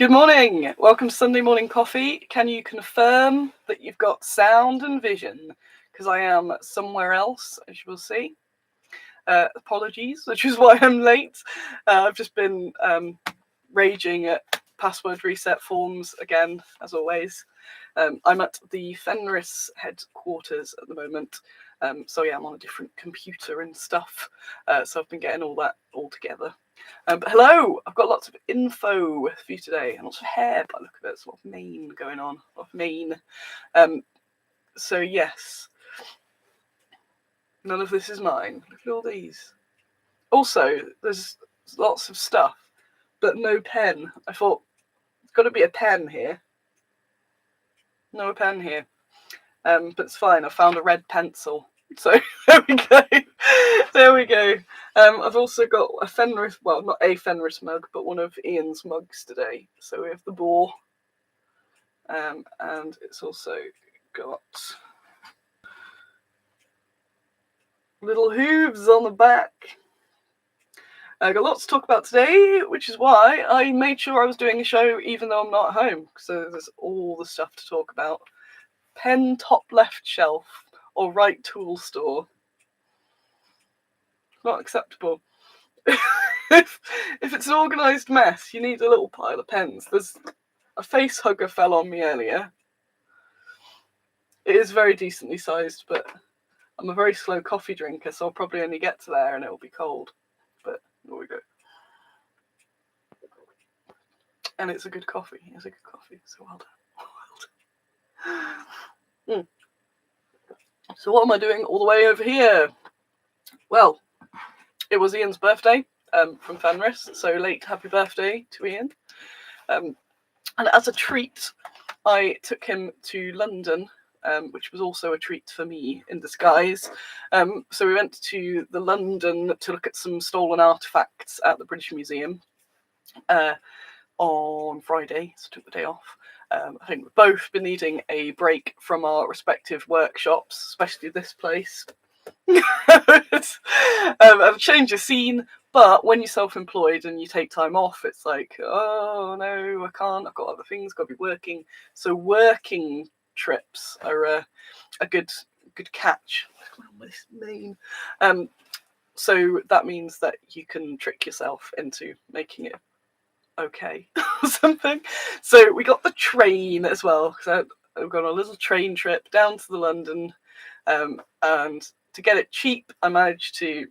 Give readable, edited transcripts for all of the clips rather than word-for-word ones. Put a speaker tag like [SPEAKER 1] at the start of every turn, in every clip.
[SPEAKER 1] Good morning. Welcome to Sunday Morning Coffee. Can you confirm that you've got sound and vision? Because I am somewhere else, as you will see. Apologies, which is why I'm late. I've just been raging at password reset forms again, as always. I'm at the Fenris headquarters at the moment. So yeah, I'm on a different computer and stuff. So I've been getting all that all together. But hello, I've got lots of info for you today, and lots of hair by the look of it. There's a lot of mane going on, a lot of mane. So yes, none of this is mine. Look at all these. Also, there's lots of stuff, but no pen. I thought, there's got to be a pen here. No pen here. But it's fine, I found a red pencil. So there we go. There we go. I've also got a Fenris, well, not a Fenris mug, but one of Ian's mugs today. So we have the boar. And it's also got little hooves on the back. I got lots to talk about today, which is why I made sure I was doing a show even though I'm not at home. So there's all the stuff to talk about. Pen top left shelf or right tool store. Not acceptable. if it's an organised mess, you need a little pile of pens. There's a face hugger fell on me earlier. It is very decently sized, but I'm a very slow coffee drinker, so I'll probably only get to there and it'll be cold. But there we go. And it's a good coffee. It's a good coffee, so well done. So what am I doing all the way over here? Well, it was Ian's birthday from Fenris, so late happy birthday to Ian. And as a treat, I took him to London, which was also a treat for me in disguise. So we went to the London to look at some stolen artefacts at the British Museum on Friday, so I took the day off. I think we've both been needing a break from our respective workshops, especially this place. A change of scene, but when you're self-employed and you take time off, it's like, oh no, I can't, I've got other things, got to be working. So working trips are a good catch. This mane. So that means that you can trick yourself into making it okay or something. So we got the train as well, because I've gone on a little train trip down to the London, and to get it cheap, I managed to,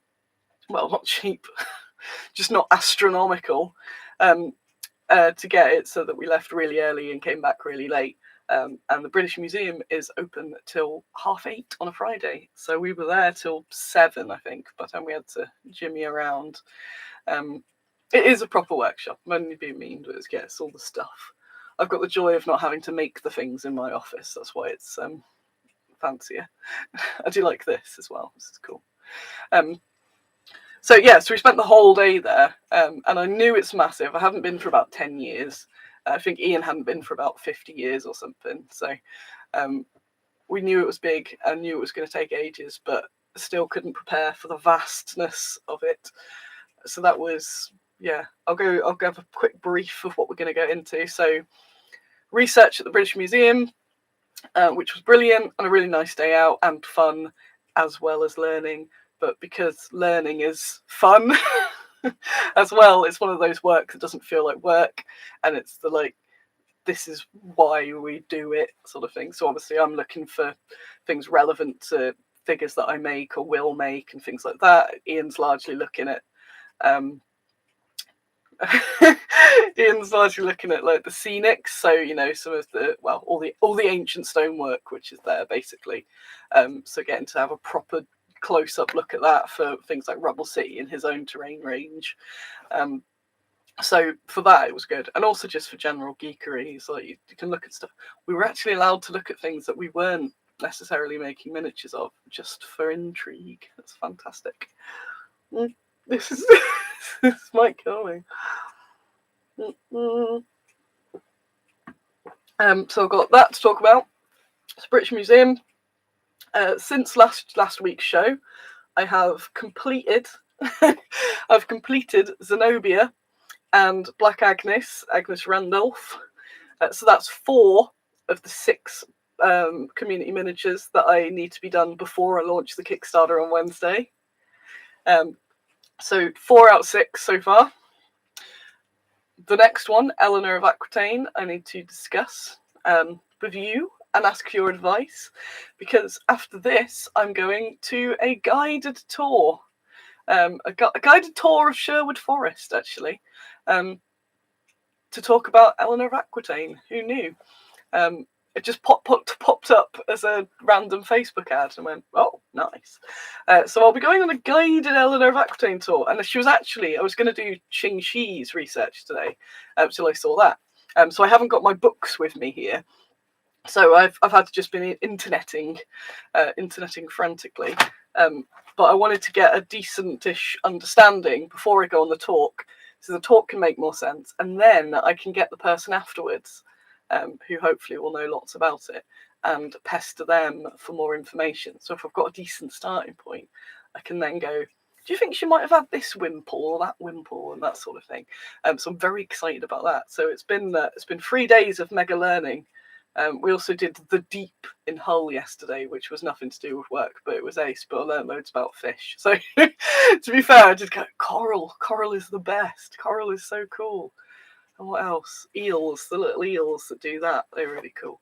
[SPEAKER 1] well, not cheap, just not astronomical, to get it so that we left really early and came back really late. And the British Museum is open till 8:30 on a Friday. So we were there till 7, I think, by the time we had to jimmy around. It is a proper workshop. I'm only being mean, but it's all the stuff. I've got the joy of not having to make the things in my office. That's why it's fancier. I do like this as well. This is cool. So we spent the whole day there, and I knew it's massive. I haven't been for about 10 years. I think Ian hadn't been for about 50 years or something. So we knew it was big and knew it was going to take ages, but still couldn't prepare for the vastness of it. So that was, I'll give a quick brief of what we're going to go into. So research at the British Museum, which was brilliant and a really nice day out and fun, as well as learning. But because learning is fun as well, it's one of those work that doesn't feel like work, and it's the like, this is why we do it sort of thing. So obviously I'm looking for things relevant to figures that I make or will make and things like that. Ian's largely looking at Ian's largely looking at like the scenics, so some of the all the ancient stonework which is there basically. So getting to have a proper close-up look at that for things like Rubble City in his own terrain range. So for that it was good, and also just for general geekery. So you can look at stuff. We were actually allowed to look at things that we weren't necessarily making miniatures of, just for intrigue. That's fantastic. This might kill me. So I've got that to talk about. It's British Museum. Since last week's show, I have completed I've completed Zenobia and Black Agnes, Agnes Randolph. So that's 4 of the 6 community miniatures that I need to be done before I launch the Kickstarter on Wednesday. So 4 out of 6 so far. The next one, Eleanor of Aquitaine, I need to discuss with you and ask your advice, because after this I'm going to a guided tour. A guided tour of Sherwood Forest, actually, to talk about Eleanor of Aquitaine. Who knew? It just popped up as a random Facebook ad and went, oh, nice. So I'll be going on a guided Eleanor of Aquitaine tour. And I was going to do Qing Shi's research today, until I saw that. So I haven't got my books with me here. So I've had to just been interneting frantically. But I wanted to get a decent-ish understanding before I go on the talk, so the talk can make more sense, and then I can get the person afterwards, who hopefully will know lots about it, and pester them for more information. So if I've got a decent starting point, I can then go, do you think she might have had this wimple or that wimple and that sort of thing? So I'm very excited about that. So it's been 3 days of mega learning. We also did the Deep in Hull yesterday, which was nothing to do with work, but it was ace. But I learned loads about fish. So to be fair, I just go, coral. Coral is the best. Coral is so cool. And what else? Eels, the little eels that do that. They're really cool.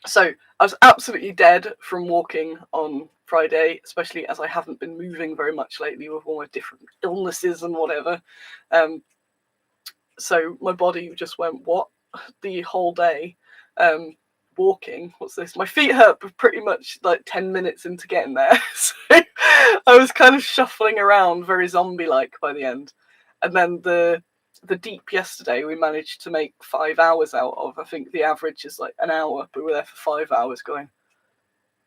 [SPEAKER 1] So I was absolutely dead from walking on Friday, especially as I haven't been moving very much lately with all my different illnesses and whatever. So my body just went, what? The whole day. Walking, what's this? My feet hurt pretty much like 10 minutes into getting there. So I was kind of shuffling around very zombie-like by the end. And then the Deep yesterday, we managed to make 5 hours out of. I think the average is like an hour, but we were there for 5 hours going,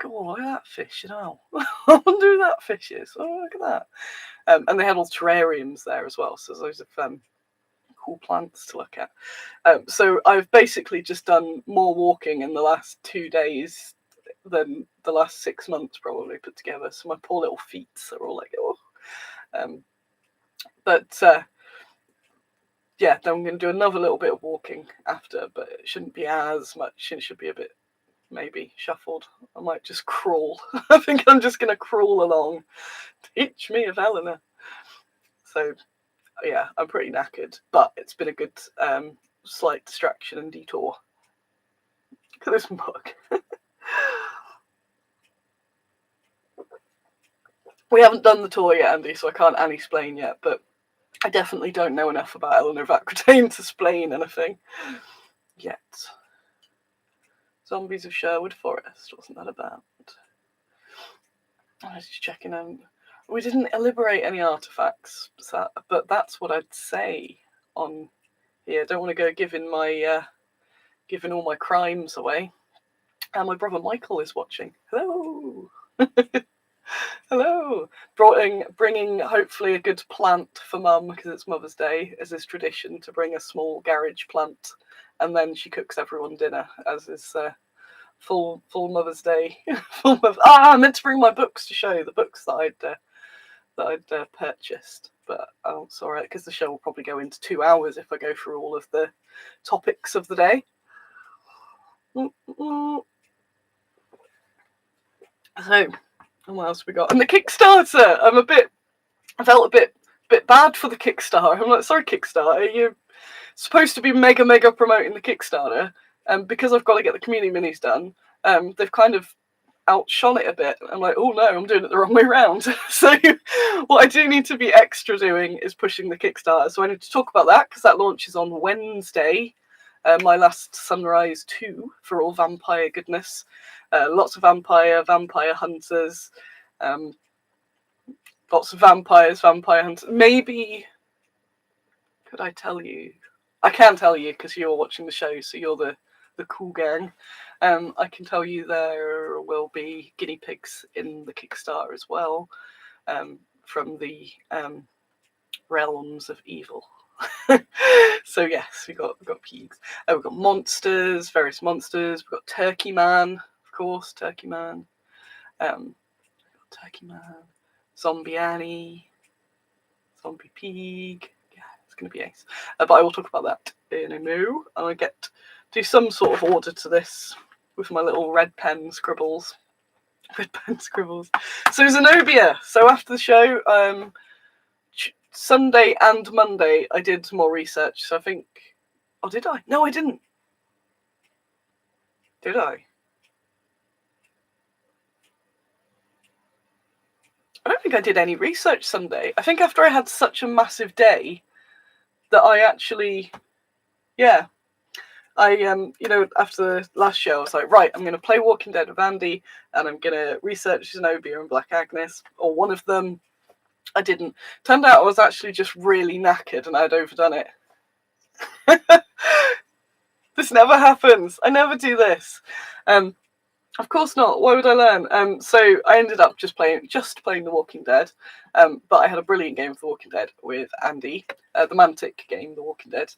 [SPEAKER 1] go on, look at that fish, you know. I wonder who that fish is. Oh, look at that. And they had all terrariums there as well, so there's loads of cool plants to look at. So I've basically just done more walking in the last 2 days than the last 6 months probably put together. So my poor little feet are all like, oh. Yeah, then I'm going to do another little bit of walking after, but it shouldn't be as much. It should be a bit, maybe, shuffled. I might just crawl. I think I'm just going to crawl along. Teach me of Eleanor. So yeah, I'm pretty knackered, but it's been a good slight distraction and detour. Look at this mug. We haven't done the tour yet, Andy, so I can't explain yet, but I definitely don't know enough about Eleanor of Aquitaine to explain anything yet. Zombies of Sherwood Forest, wasn't that about? I was just checking out. We didn't liberate any artifacts, but that's what I'd say on here. I don't want to go giving all my crimes away. And my brother Michael is watching. Hello. Hello. Bringing hopefully a good plant for Mum, because it's Mother's Day, as is tradition to bring a small garage plant, and then she cooks everyone dinner, as is full Mother's Day. I meant to bring my books to show, the books that I'd purchased, but it's all right because the show will probably go into 2 hours if I go through all of the topics of the day. So, what else we got? And the Kickstarter. I felt a bit bad for the Kickstarter. I'm like, sorry, Kickstarter, you're supposed to be mega promoting the Kickstarter, and because I've got to get the community minis done, they've kind of outshone it a bit. I'm like, oh no, I'm doing it the wrong way around. So what I do need to be extra doing is pushing the Kickstarter. So I need to talk about that because that launches on Wednesday. My last Sunrise 2 for all vampire goodness. Lots of vampire hunters. Lots of vampire hunters. Maybe, could I tell you? I can't tell you because you're watching the show, so you're the cool gang. I can tell you there will be guinea pigs in the Kickstarter as well, from the realms of evil. So yes, we got pigs. We've got monsters, various monsters. We've got Turkey Man, of course, Turkey Man. Turkey Man, Zombie Annie, Zombie Pig. Yeah, it's It's going to be ace. But I will talk about that in a moo. And I do some sort of order to this with my little red pen scribbles. Red pen scribbles. So Zenobia. So after the show, Sunday and Monday, I did more research. So I think, oh, did I? No, I didn't. Did I? I don't think I did any research Sunday. I think after I had such a massive day that I actually, yeah, I after the last show I was like, right, I'm going to play Walking Dead with Andy and I'm going to research Zenobia and Black Agnes, or one of them. I didn't. Turned out I was actually just really knackered and I'd overdone it. This never happens. I never do this. Of course not. Why would I learn? So I ended up just playing The Walking Dead. But I had a brilliant game of The Walking Dead with Andy, the Mantic game, The Walking Dead.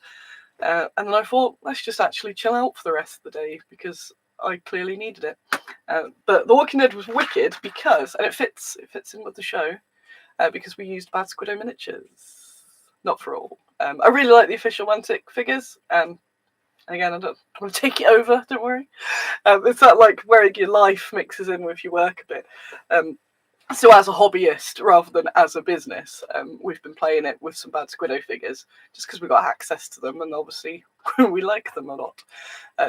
[SPEAKER 1] And then I thought, let's just actually chill out for the rest of the day because I clearly needed it. But The Walking Dead was wicked because, and it fits in with the show, because we used Bad Squiddo miniatures. Not for all. I really like the official Mantic figures. And again, I don't want to take it over, don't worry. It's that like where your life mixes in with your work a bit. So as a hobbyist rather than as a business, we've been playing it with some Bad Squiddo figures just because we got access to them and obviously we like them a lot.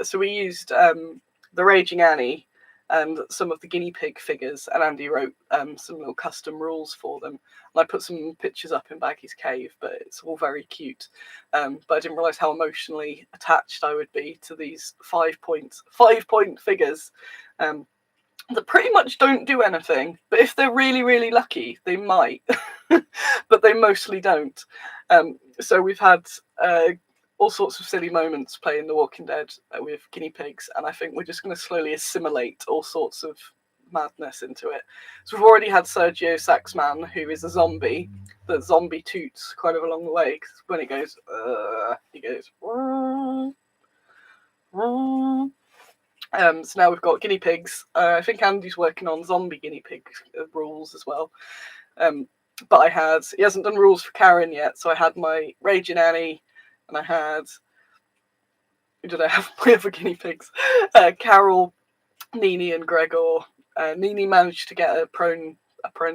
[SPEAKER 1] So we used the Raging Annie and some of the guinea pig figures, and Andy wrote some little custom rules for them. And I put some pictures up in Baggy's cave, but it's all very cute. But I didn't realise how emotionally attached I would be to these 5 point figures that pretty much don't do anything. But if they're really, really lucky, they might. But they mostly don't. So we've had all sorts of silly moments playing The Walking Dead with guinea pigs, and I think we're just going to slowly assimilate all sorts of madness into it. So we've already had Sergio Saxman, who is a zombie. The zombie toots kind of along the way, because when it goes, he goes. So now we've got guinea pigs. I think Andy's working on zombie guinea pig rules as well. But he hasn't done rules for Karen yet, so I had my Raging Annie. And I had, who did I have my other guinea pigs? Carol, Nini, and Gregor. Nini managed to get a prone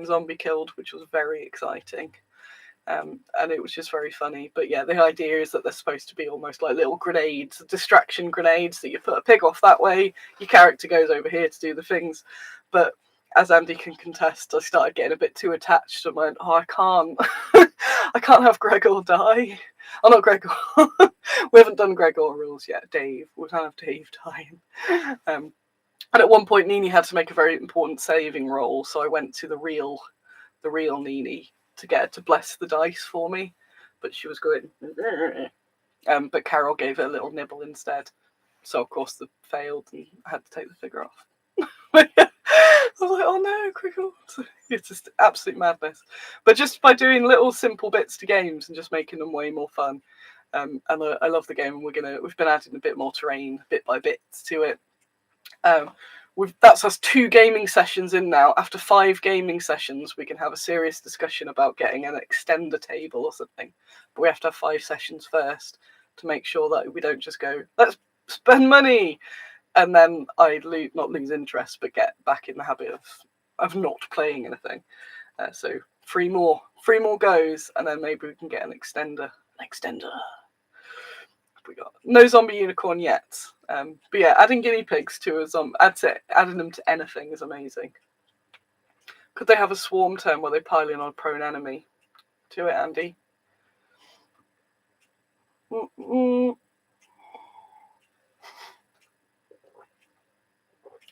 [SPEAKER 1] zombie killed, which was very exciting. And it was just very funny. But yeah, the idea is that they're supposed to be almost like little grenades, distraction grenades, that you put a pig off that way, your character goes over here to do the things. But as Andy can contest, I started getting a bit too attached and went, I can't. I can't have Gregor die. Oh, not Gregor. We haven't done Gregor rules yet. Dave. We can't have Dave dying. And at one point, Nini had to make a very important saving roll, so I went to the real Nini to get her to bless the dice for me. But she was going. But Carol gave her a little nibble instead. So of course, they failed, and I had to take the figure off. I was like, oh no, Gregor. It's just absolute madness. But just by doing little simple bits to games and just making them way more fun. And I love the game, and we've been adding a bit more terrain, bit by bit, to it. That's us 2 gaming sessions in now. After 5 gaming sessions, we can have a serious discussion about getting an extender table or something. But we have to have 5 sessions first to make sure that we don't just go, let's spend money, and then I not lose interest, but get back in the habit of not playing anything. So 3 more goes, and then maybe we can get an extender. We got no zombie unicorn yet. But yeah, adding guinea pigs to a zombie, adding them to anything is amazing. Could they have a swarm turn where they pile in on a prone enemy? Do it, Andy.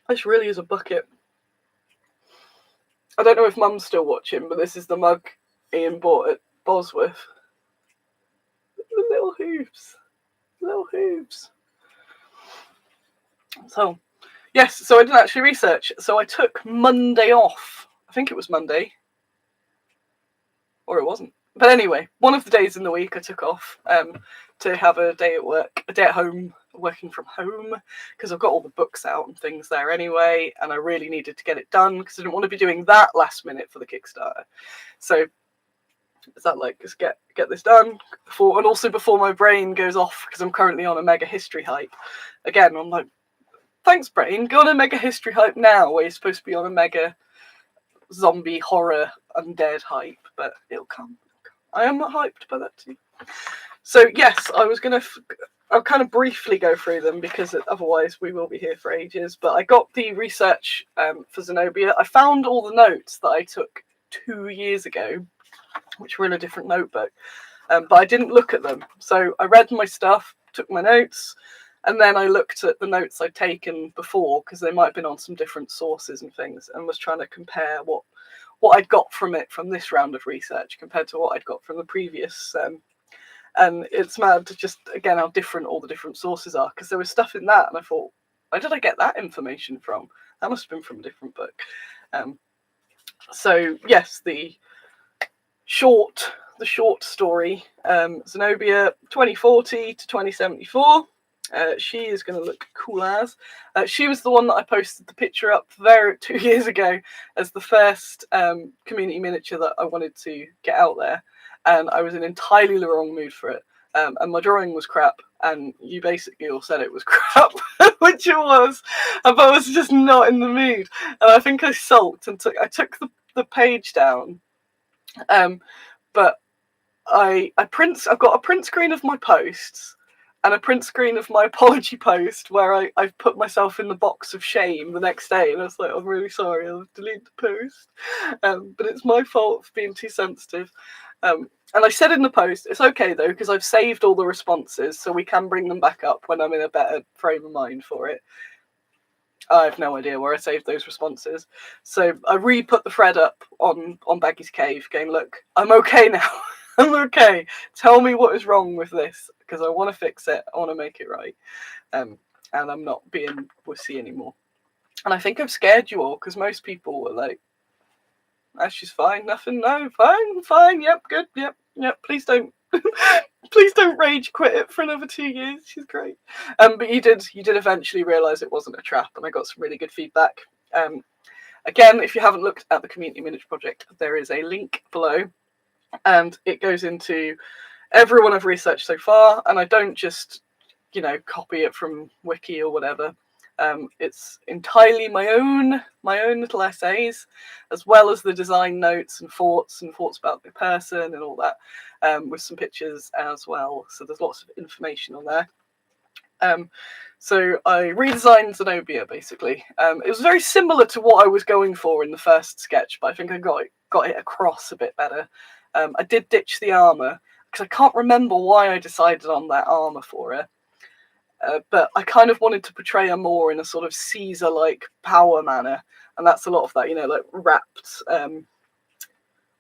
[SPEAKER 1] This really is a bucket. I don't know if Mum's still watching, but this is the mug Ian bought at Bosworth. The little hooves. So, yes, so I didn't actually research. So I took Monday off. I think it was Monday. Or it wasn't. But anyway, one of the days in the week I took off to have a day at work, a day at home, working from home, because I've got all the books out and things there anyway, and I really needed to get it done because I didn't want to be doing that last minute for the Kickstarter. So Is that like, just get this done before, and also before my brain goes off, because I'm currently on a mega history hype. Again, I'm like, thanks brain, go on a mega history hype now, where you're supposed to be on a mega zombie horror undead hype, but it'll come. I am not hyped by that too. So yes, I'll kind of briefly go through them, because otherwise we will be here for ages. But I got the research for Zenobia. I found all the notes that I took 2 years ago, which were in a different notebook, but I didn't look at them. So I read my stuff, took my notes, and then I looked at the notes I'd taken before, because they might have been on some different sources and things, and was trying to compare what I'd got from it from this round of research compared to what I'd got from the previous. And it's mad to just, again, how different all the different sources are, because there was stuff in that, and I thought, where did I get that information from? That must have been from a different book. So yes, the short story, Zenobia 2040 to 2074. She is going to look cool as. She was the one that I posted the picture up there 2 years ago as the first community miniature that I wanted to get out there, and I was in entirely the wrong mood for it. And my drawing was crap, and you basically all said it was crap, which it was, but I was just not in the mood. And I think I sulked and I took the page down, but I've got a print screen of my posts and a print screen of my apology post where I've put myself in the box of shame the next day, and I was like, I'm really sorry, I'll delete the post, but it's my fault for being too sensitive. And I said in the post, it's okay though, because I've saved all the responses, so we can bring them back up when I'm in a better frame of mind for it. I have no idea where I saved those responses. So I re-put the thread up on Baggy's Cave, going, look, I'm okay now. I'm okay. Tell me what is wrong with this, because I want to fix it. I want to make it right. And I'm not being wussy anymore. And I think I've scared you all, because most people were like, she's fine, nothing, no, fine, yep, good, yep, please don't please don't rage quit it for another 2 years, she's great. But you did eventually realise it wasn't a trap, and I got some really good feedback. Again, if you haven't looked at the Community Miniature Project, there is a link below, and it goes into everyone I've researched so far, and I don't just, copy it from Wiki or whatever. It's entirely my own little essays, as well as the design notes and thoughts about the person and all that, with some pictures as well. So there's lots of information on there. So I redesigned Zenobia, basically. It was very similar to what I was going for in the first sketch, but I think I got it across a bit better. I did ditch the armour, because I can't remember why I decided on that armour for her. But I kind of wanted to portray her more in a sort of Caesar-like power manner, and that's a lot of that, like wrapped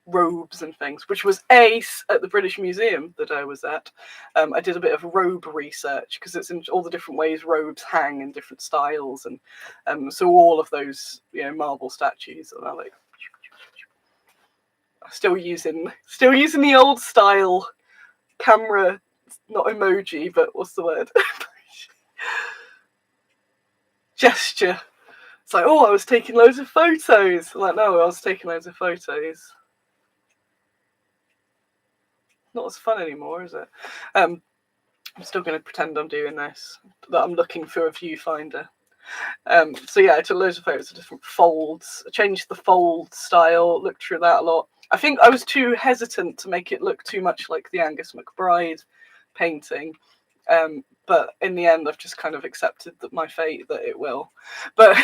[SPEAKER 1] robes and things, which was ace at the British Museum that I was at. I did a bit of robe research, because it's in all the different ways robes hang in different styles, and so all of those, marble statues, and I like still using the old style camera, not emoji, but what's the word? Gesture. It's like, I was taking loads of photos. I'm like, no, I was taking loads of photos. Not as fun anymore, is it? I'm still going to pretend I'm doing this, that I'm looking through a viewfinder. So yeah, I took loads of photos of different folds. I changed the fold style, looked through that a lot. I think I was too hesitant to make it look too much like the Angus McBride painting. But in the end, I've just kind of accepted that my fate that it will. But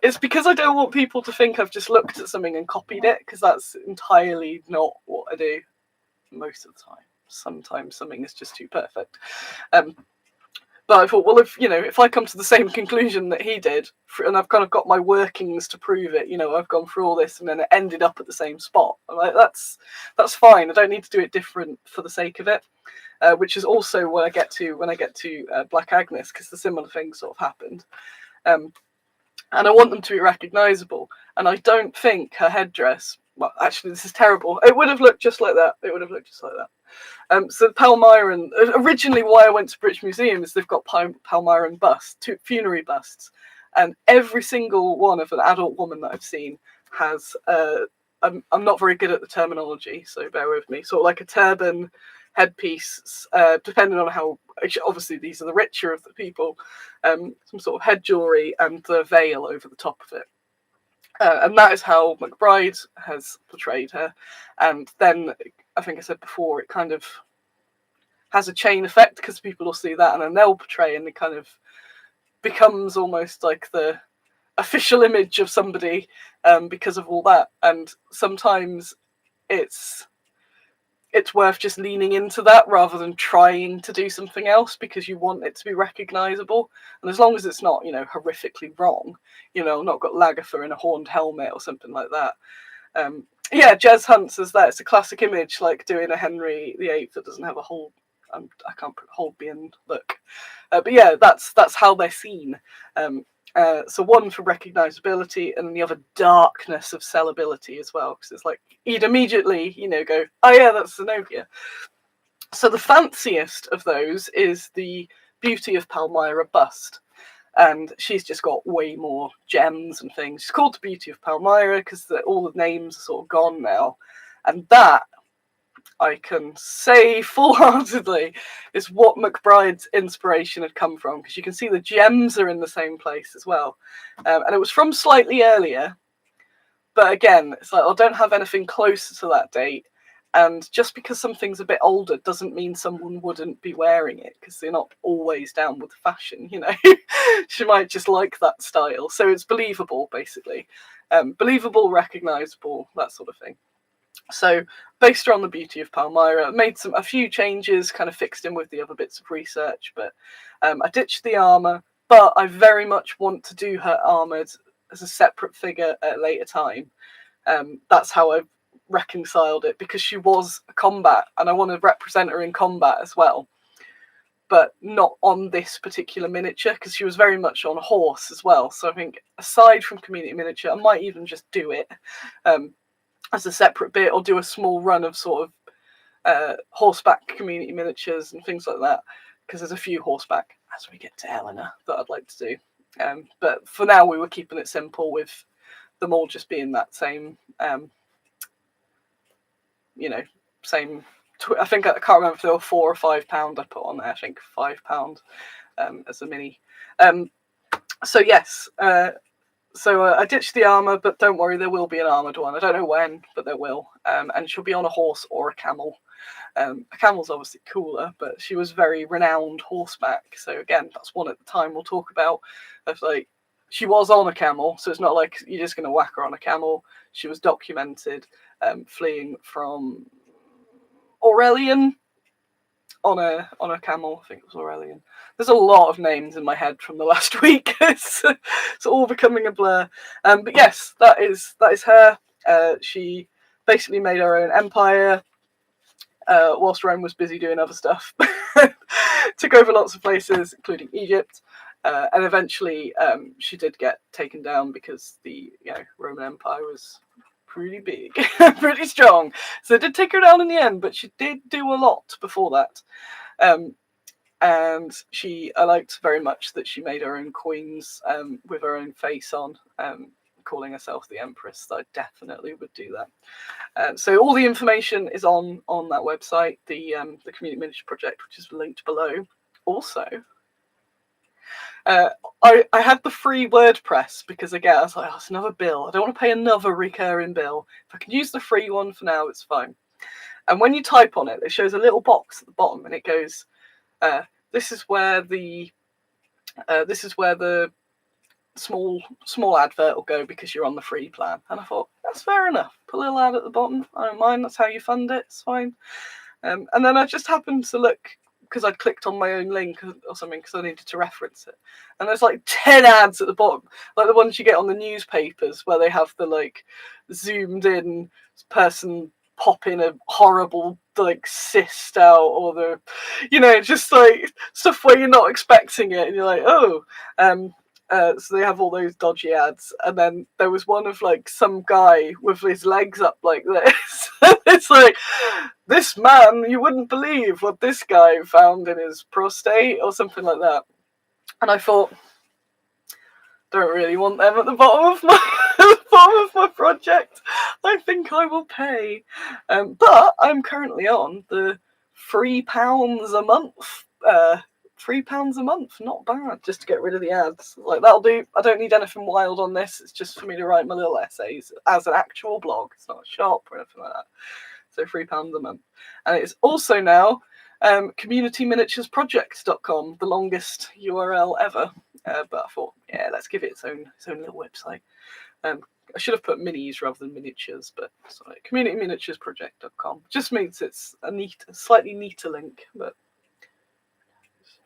[SPEAKER 1] it's because I don't want people to think I've just looked at something and copied it, because that's entirely not what I do most of the time. Sometimes something is just too perfect. But I thought, well, if I come to the same conclusion that he did, and I've kind of got my workings to prove it, I've gone through all this and then it ended up at the same spot. I'm like, that's fine. I don't need to do it different for the sake of it. Which is also when I get to Black Agnes, because the similar thing sort of happened. And I want them to be recognisable. And I don't think her headdress, well, actually, this is terrible. It would have looked just like that. So Palmyran, originally why I went to British Museum is they've got Palmyran busts, 2 funerary busts. And every single one of an adult woman that I've seen has I'm not very good at the terminology, so bear with me. Sort of like a turban, headpiece, depending on how, obviously these are the richer of the people, some sort of head jewellery and the veil over the top of it. And that is how McBride has portrayed her. And then, I think I said before, it kind of has a chain effect, because people will see that and then they'll portray, and it kind of becomes almost like the official image of somebody, because of all that. And sometimes it's worth just leaning into that rather than trying to do something else, because you want it to be recognisable. And as long as it's not, horrifically wrong, not got Lagertha in a horned helmet or something like that. Yeah, Jez Hunt says that it's a classic image, like doing a Henry VIII that doesn't have a whole, I can't put Holbein look. But yeah, that's how they're seen. So one for recognisability, and the other darkness of sellability as well, because it's like you'd immediately, go, oh yeah, that's Zenobia. So the fanciest of those is the Beauty of Palmyra bust, and she's just got way more gems and things. She's called the Beauty of Palmyra because all the names are sort of gone now, and that, I can say full-heartedly, is what McBride's inspiration had come from, because you can see the gems are in the same place as well. And it was from slightly earlier, but again, it's like, I don't have anything closer to that date, and just because something's a bit older doesn't mean someone wouldn't be wearing it, because they're not always down with fashion, She might just like that style, so it's believable, basically. Believable, recognisable, that sort of thing. So, based on the Beauty of Palmyra, made a few changes, kind of fixed in with the other bits of research, but I ditched the armour, but I very much want to do her armoured as a separate figure at a later time. That's how I've reconciled it, because she was a combat, and I want to represent her in combat as well, but not on this particular miniature, because she was very much on a horse as well. So I think, aside from community miniature, I might even just do it as a separate bit, or do a small run of sort of horseback community miniatures and things like that, because there's a few horseback as we get to Eleanor that I'd like to do. But for now, we were keeping it simple, with them all just being that same, same. I think, I can't remember if they were £4 or £5 I put on there. I think £5 as a mini. So yes. So I ditched the armour, but don't worry, there will be an armoured one. I don't know when, but there will. And she'll be on a horse or a camel. A camel's obviously cooler, but she was very renowned horseback. So again, that's one at the time we'll talk about. Of like, she was on a camel, so it's not like you're just going to whack her on a camel. She was documented fleeing from Aurelian on a camel. I think it was Aurelian. There's a lot of names in my head from the last week. It's all becoming a blur. But yes, that is her. She basically made her own empire whilst Rome was busy doing other stuff. Took over lots of places, including Egypt. And eventually she did get taken down, because the Roman Empire was pretty big, pretty strong. So it did take her down in the end, but she did do a lot before that. And I liked very much that she made her own coins with her own face on, calling herself the Empress. So I definitely would do that. So all the information is on that website, the Community Miniature Project, which is linked below. Also, I had the free WordPress, because again, I was like, it's another bill. I don't want to pay another recurring bill. If I can use the free one for now, it's fine. And when you type on it, it shows a little box at the bottom, and it goes, this is where the small advert will go, because you're on the free plan. And I thought, that's fair enough. Put a little ad at the bottom. I don't mind. That's how you fund it. It's fine. And then I just happened to look, because I'd clicked on my own link or something, because I needed to reference it. And there's like 10 ads at the bottom, like the ones you get on the newspapers, where they have the like zoomed in person popping a horrible like cyst out, or the just like stuff where you're not expecting it, and you're like, oh. So they have all those dodgy ads, and then there was one of like some guy with his legs up like this. It's like, this man, you wouldn't believe what this guy found in his prostate, or something like that. And I thought, don't really want them at the bottom form of my project, I think I will pay. But I'm currently on the £3 a month. £3 a month, not bad, just to get rid of the ads. Like, that'll do. I don't need anything wild on this. It's just for me to write my little essays as an actual blog. It's not a shop or anything like that. So £3 a month. And it's also now communityminiaturesproject.com, the longest URL ever. But I thought, yeah, let's give it its own little website. I should have put minis rather than miniatures, but sorry, communityminiaturesproject.com. Just means it's a slightly neater link, but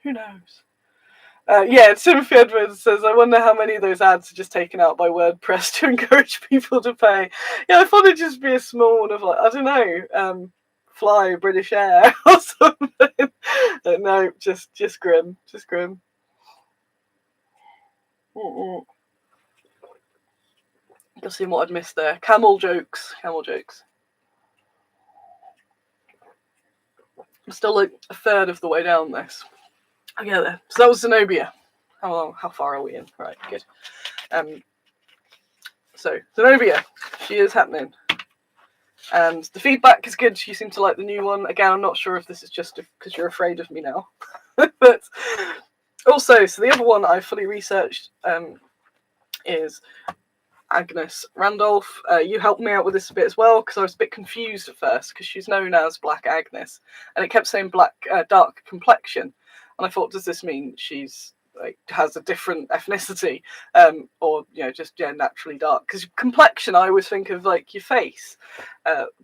[SPEAKER 1] who knows? Yeah, Timothy Edwards says, I wonder how many of those ads are just taken out by WordPress to encourage people to pay. Yeah, I thought it'd just be a small one of, like, I don't know, Fly British Air or something. No, just grim. Just grim. You'll see what I'd missed there. Camel jokes. I'm still like a third of the way down this. I get there. So that was Zenobia. How far are we in? Right, good. So Zenobia, she is happening. And the feedback is good. You seem to like the new one. Again, I'm not sure if this is just because you're afraid of me now. But also, so the other one I fully researched is Agnes Randolph. You helped me out with this a bit as well, because I was a bit confused at first, because she's known as Black Agnes, and it kept saying black, dark complexion. And I thought, does this mean she's like has a different ethnicity, or just naturally dark? Because complexion, I always think of like your face,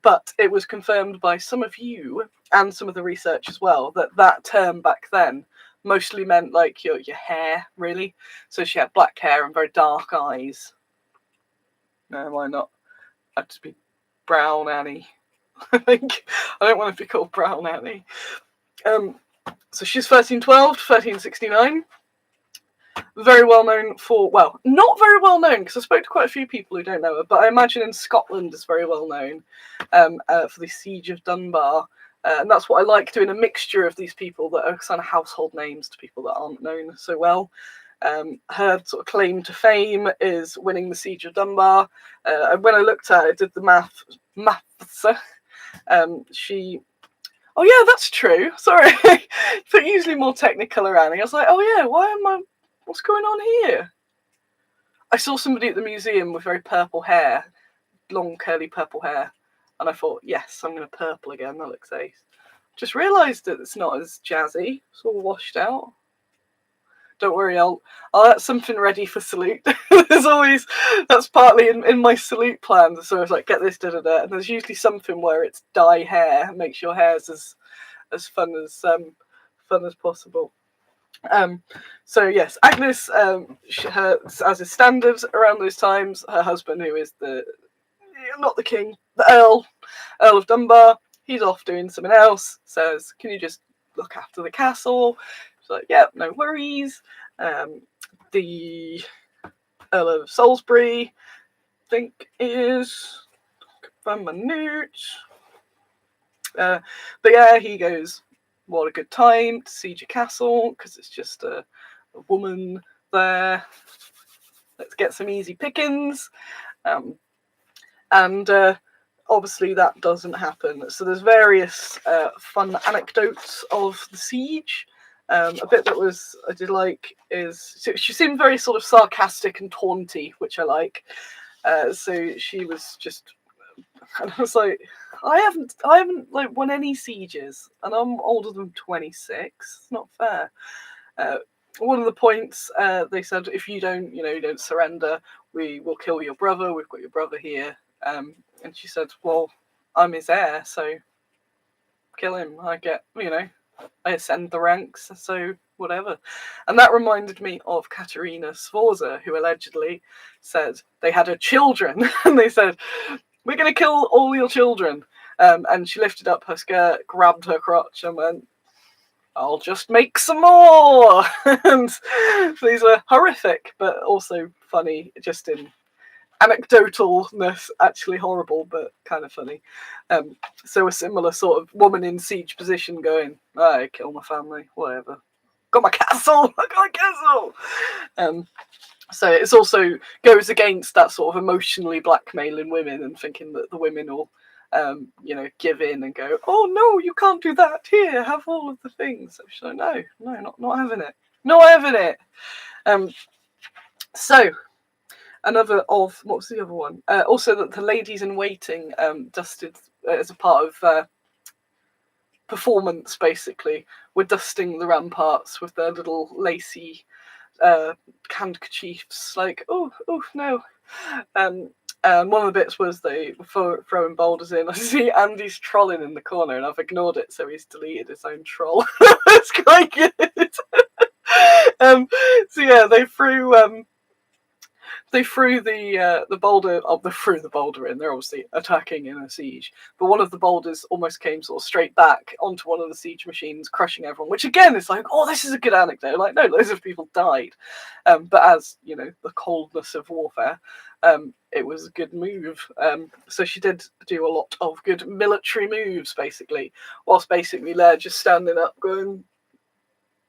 [SPEAKER 1] but it was confirmed by some of you and some of the research as well that term back then mostly meant like your hair, really. So she had black hair and very dark eyes. No, why not? I'd just be Brown Annie. I think I don't want to be called Brown Annie. So she's 1312 to 1369. Very well known for, well, not very well known, because I spoke to quite a few people who don't know her, but I imagine in Scotland it's very well known for the Siege of Dunbar. And that's what I like, doing a mixture of these people that are kind of household names to people that aren't known so well. Her sort of claim to fame is winning the Siege of Dunbar. And when I looked at it, did the maths. She, oh yeah, that's true. Sorry, but usually more technical around. I was like, oh yeah, what's going on here? I saw somebody at the museum with very purple hair, long curly purple hair, and I thought, yes, I'm going to purple again. That looks ace. Just realised that it's not as jazzy. It's all washed out. Don't worry, I'll have something ready for salute. That's partly in my salute plan. So I was like, get this, and there's usually something where it's dye hair, makes your hairs as fun as possible. So yes, Agnes, as is standard around those times, her husband, who is not the king, the Earl of Dunbar, he's off doing something else, says, can you just look after the castle? She's like, yeah, no worries. The Earl of Salisbury, I think is, confirm my notes. But yeah, he goes, what a good time to siege a castle, because it's just a woman there. Let's get some easy pickings. And obviously that doesn't happen. So there's various fun anecdotes of the siege. A bit that I did like is, she seemed very sort of sarcastic and taunty, which I like. So she was just, and I was like, I haven't like won any sieges, and I'm older than 26. It's not fair. One of the points they said, if you don't surrender, we will kill your brother. We've got your brother here. And she said, well, I'm his heir, so kill him. I ascend the ranks, so whatever. And that reminded me of Katerina Sforza, who allegedly said they had her children, and they said, we're going to kill all your children. And she lifted up her skirt, grabbed her crotch, and went, I'll just make some more. And these were horrific, but also funny, just in anecdotalness, actually horrible, but kind of funny. So a similar sort of woman in siege position going, I kill my family, whatever. got my castle. I got my castle. So it's also goes against that sort of emotionally blackmailing women and thinking that the women will, give in and go, oh no, you can't do that. Here, have all of the things. So no, not having it. Not having it. So another of, what was the other one? Also that the ladies in waiting dusted as a part of performance, basically, were dusting the ramparts with their little lacy handkerchiefs, like, oh no. And one of the bits was they were throwing boulders in. I see Andy's trolling in the corner, and I've ignored it, so he's deleted his own troll. It's quite good. So yeah, they threw the boulder. Oh, they threw the boulder in. They're obviously attacking in a siege, but one of the boulders almost came sort of straight back onto one of the siege machines, crushing everyone. Which again is like, oh, this is a good anecdote. Like, no, loads of people died, but as you know, the coldness of warfare, it was a good move. So she did do a lot of good military moves, basically, whilst basically they're just standing up, going,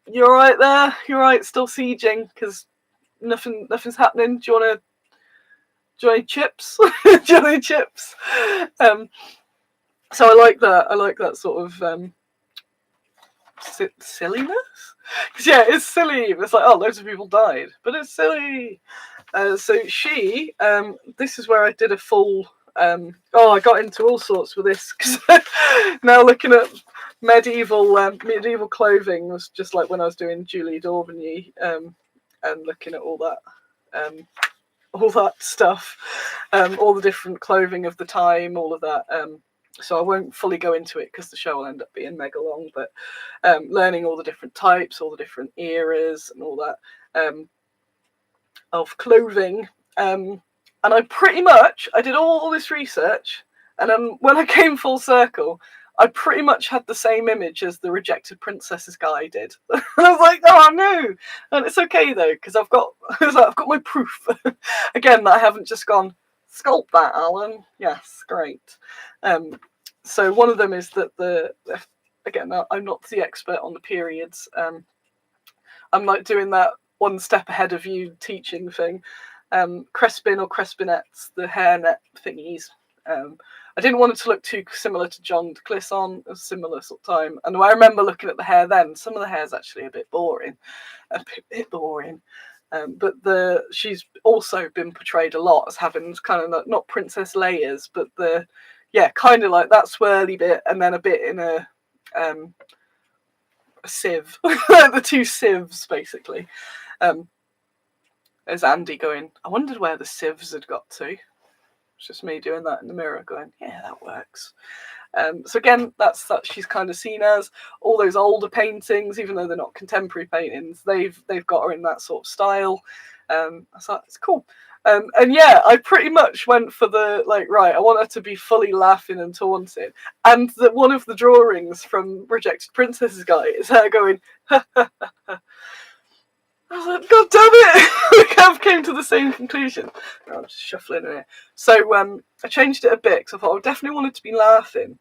[SPEAKER 1] "You're right there. You're right. Still sieging because." Nothing's happening. Do you want any chips? Do you want any chips? So I like that. I like that sort of silliness. Yeah, it's silly. It's like, oh, loads of people died, but it's silly. So she, this is where I did a full. I got into all sorts with this because now looking at medieval clothing was just like when I was doing Julie D'Aubigny. And looking at all that stuff, all the different clothing of the time, all of that. So I won't fully go into it because the show will end up being mega long. But learning all the different types, all the different eras, and all that of clothing. And I did all this research, and then when I came full circle, I pretty much had the same image as the Rejected Princesses guy did. And I was like, oh no, and it's okay though because I've got my proof again that I haven't just gone sculpt that, Alan. Yes, great. So one of them is that again, I'm not the expert on the periods. I'm like doing that one step ahead of you teaching thing. Crespin or crespinettes, the hairnet thingies. I didn't want it to look too similar to John de Clisson, a similar sort of time. And I remember looking at the hair then. Some of the hair's actually a bit boring. But she's also been portrayed a lot as having kind of not Princess Leia's, but kind of like that swirly bit, and then a bit in a sieve, the two sieves basically. There's Andy going, I wondered where the sieves had got to. It's just me doing that in the mirror going, yeah, that works. So again, that's she's kind of seen as. All those older paintings, even though they're not contemporary paintings, they've got her in that sort of style. I thought it's cool. And yeah, I pretty much went for the right, I want her to be fully laughing and taunting. And one of the drawings from Rejected Princesses guy is her going, ha ha ha ha. I was like, God damn it! We kind of came to the same conclusion. I'm just shuffling in here. So I changed it a bit because I thought I definitely wanted to be laughing.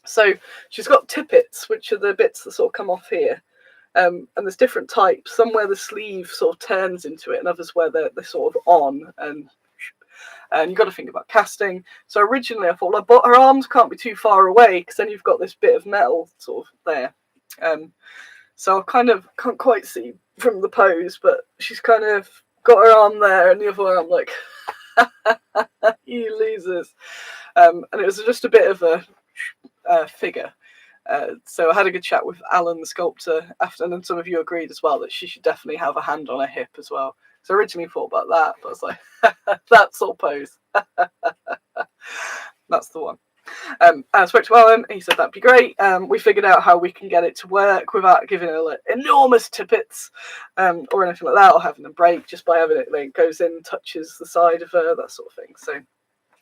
[SPEAKER 1] So she's got tippets, which are the bits that sort of come off here. And there's different types. Some where the sleeve sort of turns into it, and others where they're sort of on. And you've got to think about casting. So originally I thought, but her arms can't be too far away because then you've got this bit of metal sort of there. So I kind of can't quite see from the pose, but she's kind of got her arm there and the other arm like, you losers. And it was just a bit of a figure. So I had a good chat with Alan, the sculptor, after, and then some of you agreed as well that she should definitely have a hand on her hip as well. So I originally thought about that, but I was like, that sort of pose. That's the one. I spoke to Alan, he said that'd be great. We figured out how we can get it to work without giving her like enormous tippets or anything like that, or having them break, just by having it like goes in, touches the side of her, that sort of thing. So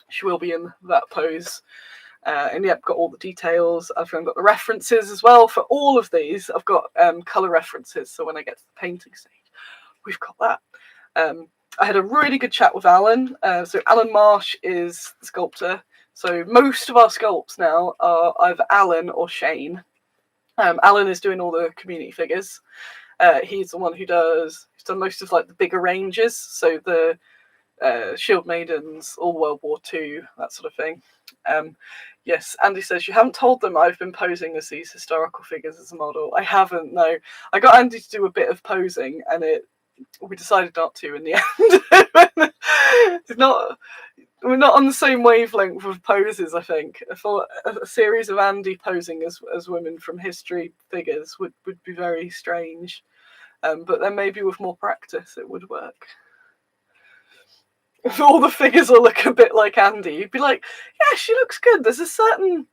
[SPEAKER 1] she will be in that pose. And yeah, I've got all the details. I've got the references as well for all of these. I've got colour references, so when I get to the painting stage, we've got that. I had a really good chat with Alan. So Alan Marsh is the sculptor. So most of our sculpts now are either Alan or Shane. Alan is doing all the community figures. He's the one he's done most of like the bigger ranges, so the Shield Maidens, all World War II, that sort of thing. Yes, Andy says, you haven't told them I've been posing as these historical figures as a model. I haven't, no. I got Andy to do a bit of posing, and we decided not to in the end. We're not on the same wavelength of poses, I think. I thought a series of Andy posing as women from history figures would be very strange. But then maybe with more practice it would work. If all the figures all look a bit like Andy, you'd be like, yeah, she looks good. There's a certain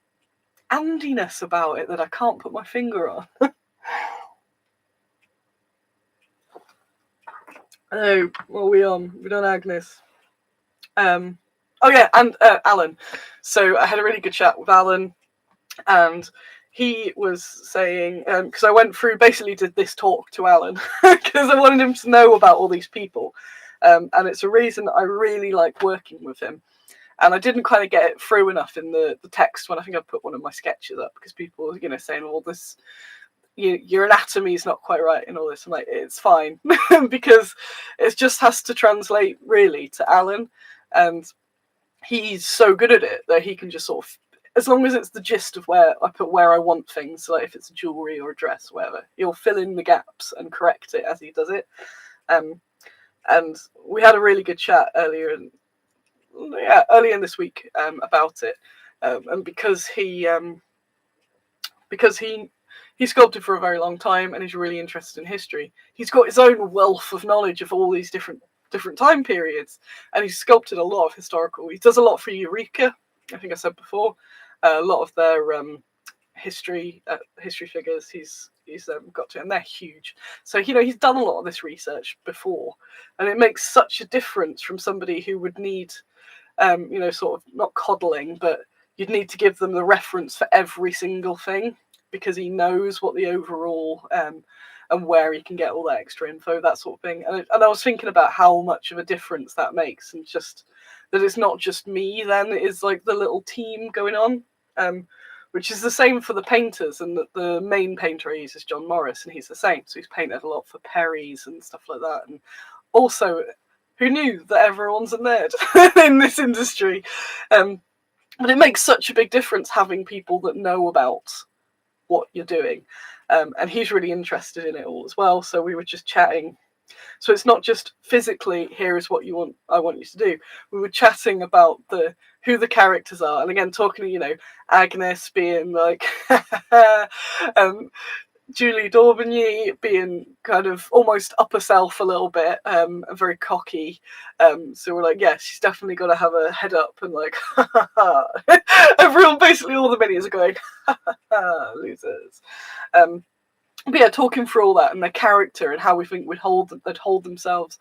[SPEAKER 1] Andiness about it that I can't put my finger on. Oh, what are we on? We're on Agnes. Oh yeah, and Alan. So I had a really good chat with Alan, and he was saying, because I went through, basically did this talk to Alan, because I wanted him to know about all these people. And it's a reason I really like working with him. And I didn't kind of get it through enough in the text when I think I put one of my sketches up, because people were, saying, well, this, your anatomy is not quite right and all this. I'm like, it's fine, because it just has to translate really to Alan. And he's so good at it that he can just sort of, as long as it's the gist of where I want things, so like if it's a jewellery or a dress or whatever, he'll fill in the gaps and correct it as he does it. And we had a really good chat earlier in this week about it, and because he sculpted for a very long time and he's really interested in history, he's got his own wealth of knowledge of all these different time periods, and he's sculpted a lot of historical. He does a lot for Eureka, I think I said before, a lot of their history figures he's got to, and they're huge. So he's done a lot of this research before, and it makes such a difference from somebody who would need sort of not coddling, but you'd need to give them the reference for every single thing, because he knows what the overall and where he can get all that extra info, that sort of thing. And I was thinking about how much of a difference that makes, and just that it's not just me then, it is like the little team going on, which is the same for the painters, and the main painter I use is John Morris, and he's the same, so he's painted a lot for Perry's and stuff like that. And also, who knew that everyone's a nerd in this industry? But it makes such a big difference having people that know about what you're doing, and he's really interested in it all as well. So we were just chatting. So it's not just physically, here is what I want you to do. We were chatting about who the characters are, and again talking to Agnes being like Julie d'Aubigny being kind of almost upper self a little bit, and very cocky. So we're like, yeah, she's definitely got to have a head up, and like, everyone, basically all the minions are going, losers. But yeah, talking through all that and their character and how we think they'd hold themselves.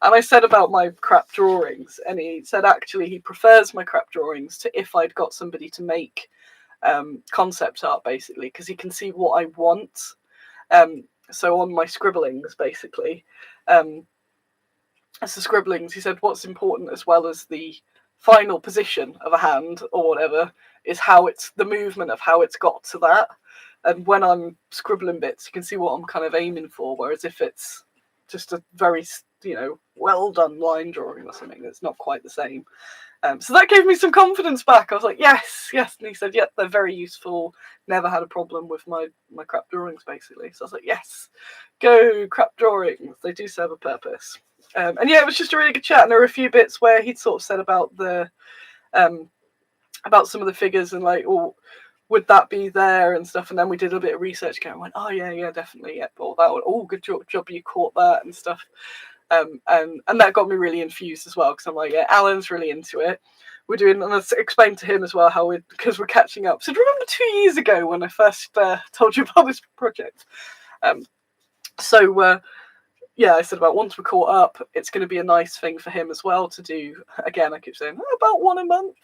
[SPEAKER 1] And I said about my crap drawings, and he said actually he prefers my crap drawings to if I'd got somebody to make concept art, basically, because he can see what I want. So on my scribblings, basically, as the scribblings, he said what's important as well as the final position of a hand or whatever is how it's the movement of how it's got to that. And when I'm scribbling bits, you can see what I'm kind of aiming for, whereas if it's just a very well done line drawing or something, it's not quite the same. So that gave me some confidence back. I was like, yes. And he said, yeah, they're very useful. Never had a problem with my crap drawings, basically. So I was like, yes, go crap drawings. They do serve a purpose. And yeah, it was just a really good chat. And there were a few bits where he'd sort of said about about some of the figures and like, oh, would that be there and stuff? And then we did a bit of research again and went, oh yeah, definitely. Yeah, good job you caught that and stuff. And that got me really infused as well, because I'm like, yeah, Alan's really into it. We're doing, and I explained to him as well how because we're catching up. So do you remember 2 years ago when I first told you about this project? Yeah, I said about once we're caught up, it's going to be a nice thing for him as well to do. Again, I keep saying about one a month,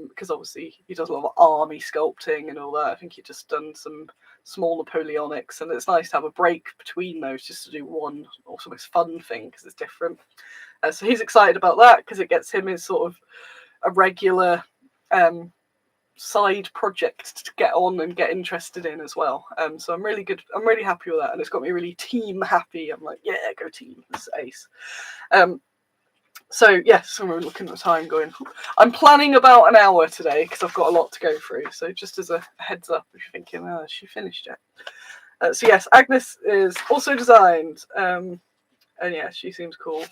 [SPEAKER 1] because obviously he does a lot of army sculpting and all that. I think he just done some small Napoleonics, and it's nice to have a break between those just to do one almost fun thing because it's different. So he's excited about that because it gets him his sort of a regular side project to get on and get interested in as well. So I'm really happy with that, and it's got me really team happy. I'm like, yeah, go team, this is ace. So yes, we're looking at the time going, I'm planning about an hour today because I've got a lot to go through. So just as a heads up, if you're thinking, oh, she finished yet? So yes, Agnes is also designed, and yeah, she seems cool.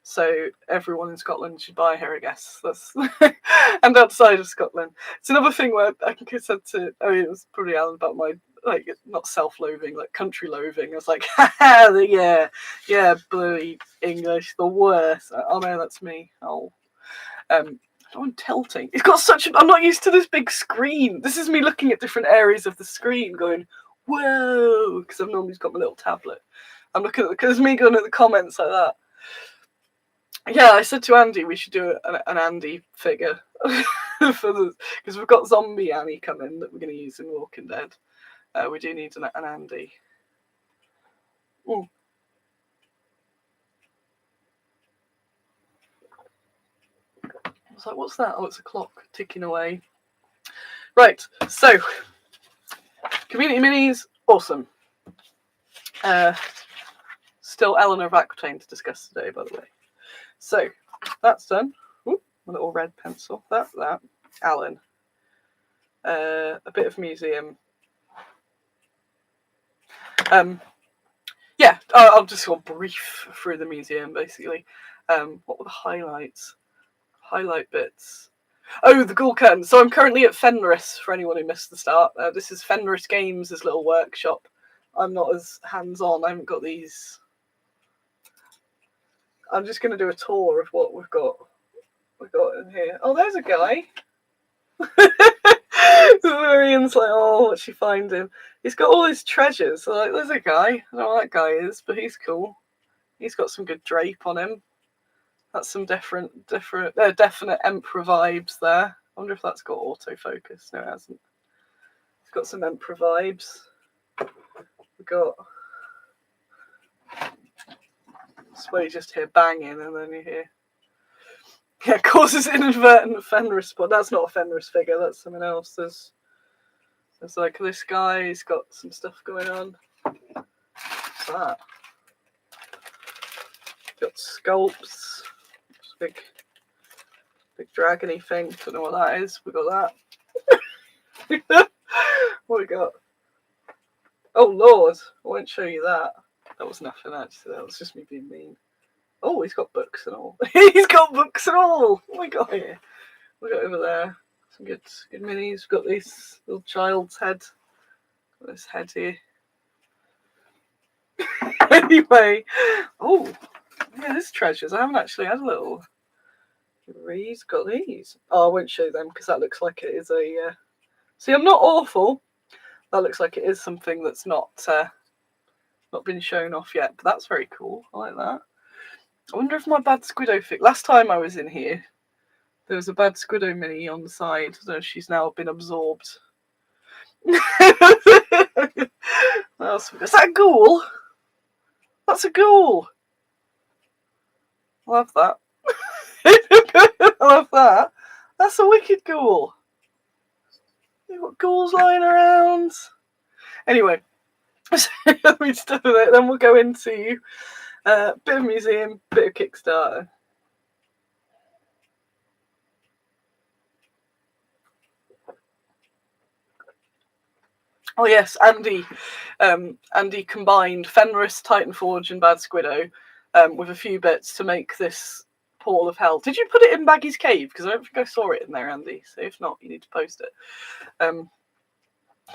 [SPEAKER 1] So everyone in Scotland should buy her, I guess. That's and outside of Scotland. It's another thing where I think I said to, it was probably Alan, about my, like, not self-loathing, like country loathing. I was like, haha, yeah, bloody English, the worst. Oh no, that's me. I'm tilting. It's got such I'm not used to this big screen. This is me looking at different areas of the screen going, whoa, because I've normally got my little tablet. I'm looking at because me going at the comments like that. Yeah, I said to Andy we should do an Andy figure because we've got zombie Annie coming that we're going to use in Walking Dead. We do need an Andy. Ooh. I was like, what's that? Oh, it's a clock ticking away. Right, so community minis, awesome. Still Eleanor of Aquitaine to discuss today, by the way. So that's done. Ooh, my little red pencil. That. Alan. A bit of museum. Yeah, I'll just go brief through the museum basically. What were the highlights? Highlight bits. Oh, the Ghoul Curtain. So I'm currently at Fenris, for anyone who missed the start. This is Fenris Games' little workshop. I'm not as hands-on. I haven't got these. I'm just going to do a tour of what we've got. In here. Oh, there's a guy. Marian's like, oh, what's she finding? He's got all his treasures. So, like, there's a guy. I don't know what that guy is, but he's cool. He's got some good drape on him. That's some definite Emperor vibes there. I wonder if that's got autofocus. No, it hasn't. It's got some Emperor vibes. We've got. That's where you just hear banging and then you hear. Yeah, causes inadvertent Fenris spot. That's not a Fenris figure, that's something else. There's like this guy, he's got some stuff going on. What's that? Got sculpts. Big dragony thing. Don't know what that is. We got that. What we got? Oh Lord, I won't show you that. That was nothing actually. That was just me being mean. Oh, he's got books and all. He's got books and all. What we got here? We got over there some good minis. We've got this little child's head. Got this head here. Anyway, oh yeah, there's treasures. I haven't actually had a little read. Got these. Oh, I won't show them because that looks like it is a. See, I'm not awful. That looks like it is something that's not been shown off yet. But that's very cool. I like that. I wonder if my bad Squiddo fig. Last time I was in here, there was a bad Squiddo mini on the side. So she's now been absorbed. What else? Is that a ghoul? That's a ghoul. I love that. I love that. That's a wicked ghoul. You've got ghouls lying around. Anyway, we start with it. Then we'll go into a bit of museum, bit of Kickstarter. Oh yes, Andy combined Fenris, Titanforge, and Bad Squiddo with a few bits to make this Portal of Hell. Did you put it in Baggy's cave? Because I don't think I saw it in there, Andy. So if not, you need to post it.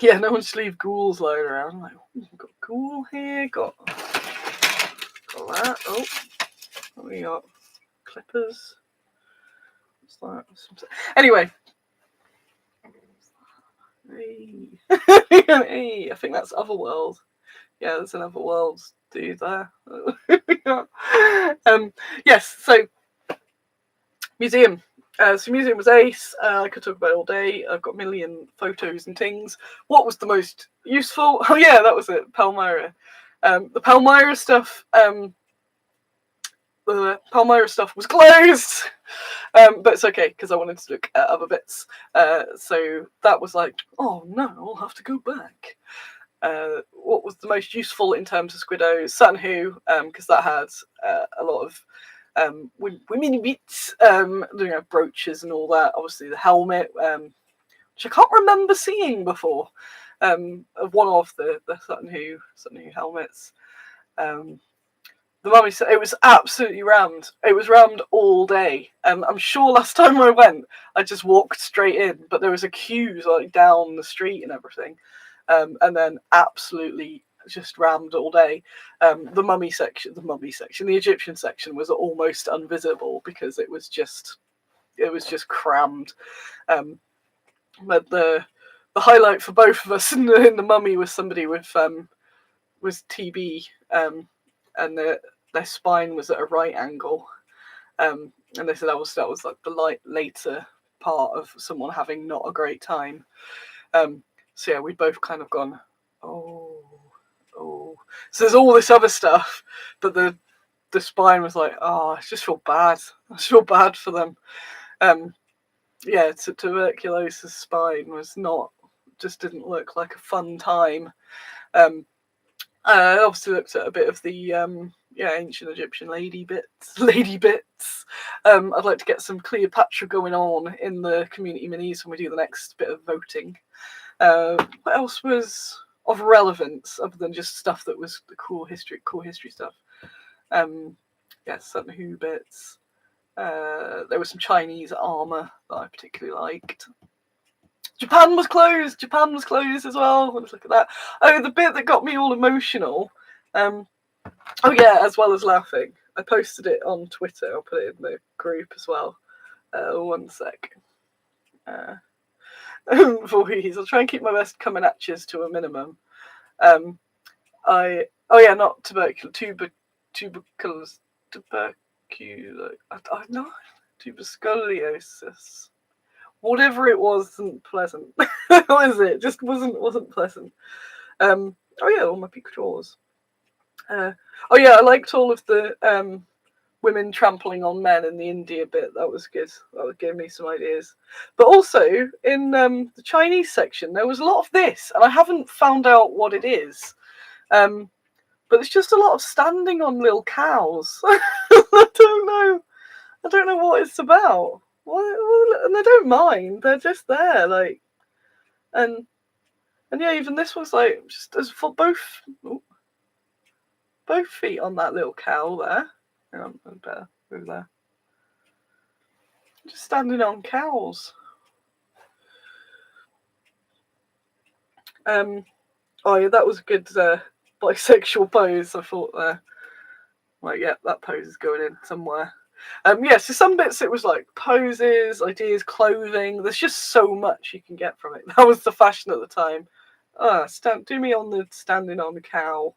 [SPEAKER 1] Yeah, no one should leave ghouls lying around. I'm like, got a ghoul here, got that. Oh, what we got? Clippers. What's that? Anyway. Hey. Hey, I think that's Otherworld. Yeah, there's an Otherworld dude there. Yes, so museum. So museum was ace. I could talk about it all day. I've got a million photos and things. What was the most useful? Oh yeah, that was it. Palmyra. The Palmyra stuff. the Palmyra stuff was closed. But it's okay, because I wanted to look at other bits. So that was like, oh no, I'll have to go back. What was the most useful in terms of Squiddo? Satin Who, because that had a lot of women bits, brooches and all that. Obviously the helmet, which I can't remember seeing before. One of the Satin Who helmets. The mummy said it was absolutely rammed. It was rammed all day. I'm sure last time I went, I just walked straight in, but there was a queue like down the street and everything, and then absolutely just rammed all day. The mummy section, the Egyptian section was almost invisible because it was just crammed. But the highlight for both of us in the mummy was somebody with was TB. And their spine was at a right angle, and they said that was like the later part of someone having not a great time. So yeah, we'd both kind of gone, oh. So there's all this other stuff, but the spine was like, oh, I just feel bad. I just feel bad for them. Yeah, tuberculosis spine was just didn't look like a fun time. I obviously looked at a bit of the ancient Egyptian lady bits. I'd like to get some Cleopatra going on in the community minis when we do the next bit of voting. What else was of relevance other than just stuff that was the cool history stuff? Satin Who bits. There was some Chinese armour that I particularly liked. Japan was closed as well. Let's look at that. Oh, the bit that got me all emotional. As well as laughing. I posted it on Twitter. I'll put it in the group as well. One sec. Boys, I'll try and keep my best coming at you to a minimum. Not tuberculosis. Whatever it wasn't pleasant. Was it? Just wasn't pleasant. All my peak drawers. I liked all of the women trampling on men in the India bit. That was good. That gave me some ideas. But also in the Chinese section, there was a lot of this, and I haven't found out what it is. But it's just a lot of standing on little cows. I don't know what it's about. And they don't mind. They're just there, like, and even this was like just as for both feet on that little cow there. Hang on, I better move there. Just standing on cows. That was a good bisexual pose. I thought there. Like, yeah, that pose is going in somewhere. So some bits it was like poses, ideas, clothing. There's just so much you can get from it. That was the fashion at the time. Do me on the standing on the cow.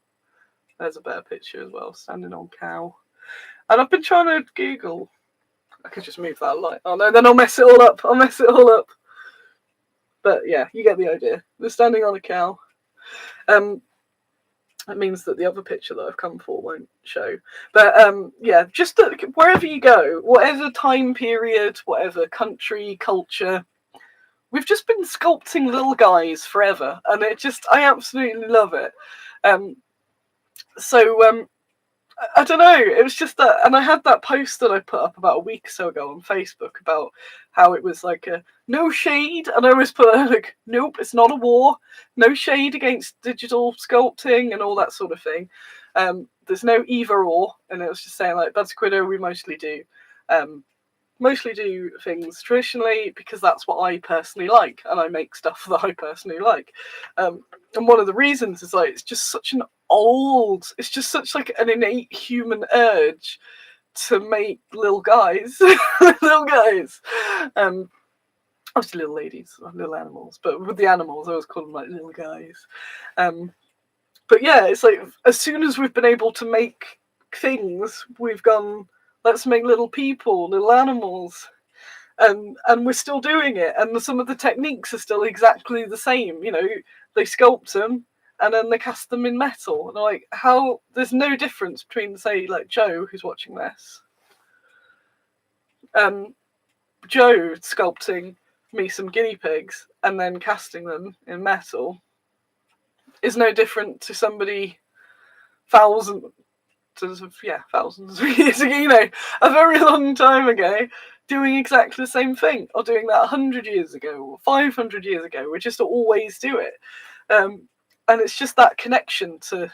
[SPEAKER 1] There's a better picture as well, standing on cow. And I've been trying to Google. I could just move that light. Oh no, then I'll mess it all up. But yeah, you get the idea. They're standing on a cow. That means that the other picture that I've come for won't show. But just wherever you go, whatever time period, whatever country, culture, we've just been sculpting little guys forever, and I absolutely love it. I don't know, it was just that, and I had that post that I put up about a week or so ago on Facebook about how it was like a no shade, and I always put like, nope, it's not a war, no shade against digital sculpting and all that sort of thing. There's no either or, and it was just saying like, that's Squiddo, we mostly do things traditionally because that's what I personally like, and I make stuff that I personally like. And one of the reasons is like it's just such like an innate human urge to make little guys, obviously little ladies, little animals, but with the animals I always call them like little guys. But yeah, it's like as soon as we've been able to make things, we've gone, let's make little people, little animals, and we're still doing it, and some of the techniques are still exactly the same. They sculpt them, and then they cast them in metal. And I'm like, how? There's no difference between, say, like Joe, who's watching this, Joe sculpting me some guinea pigs and then casting them in metal is no different to somebody thousands of years ago, you know, a very long time ago, doing exactly the same thing, or doing that 100 years ago or 500 years ago. We just always do it, and it's just that connection to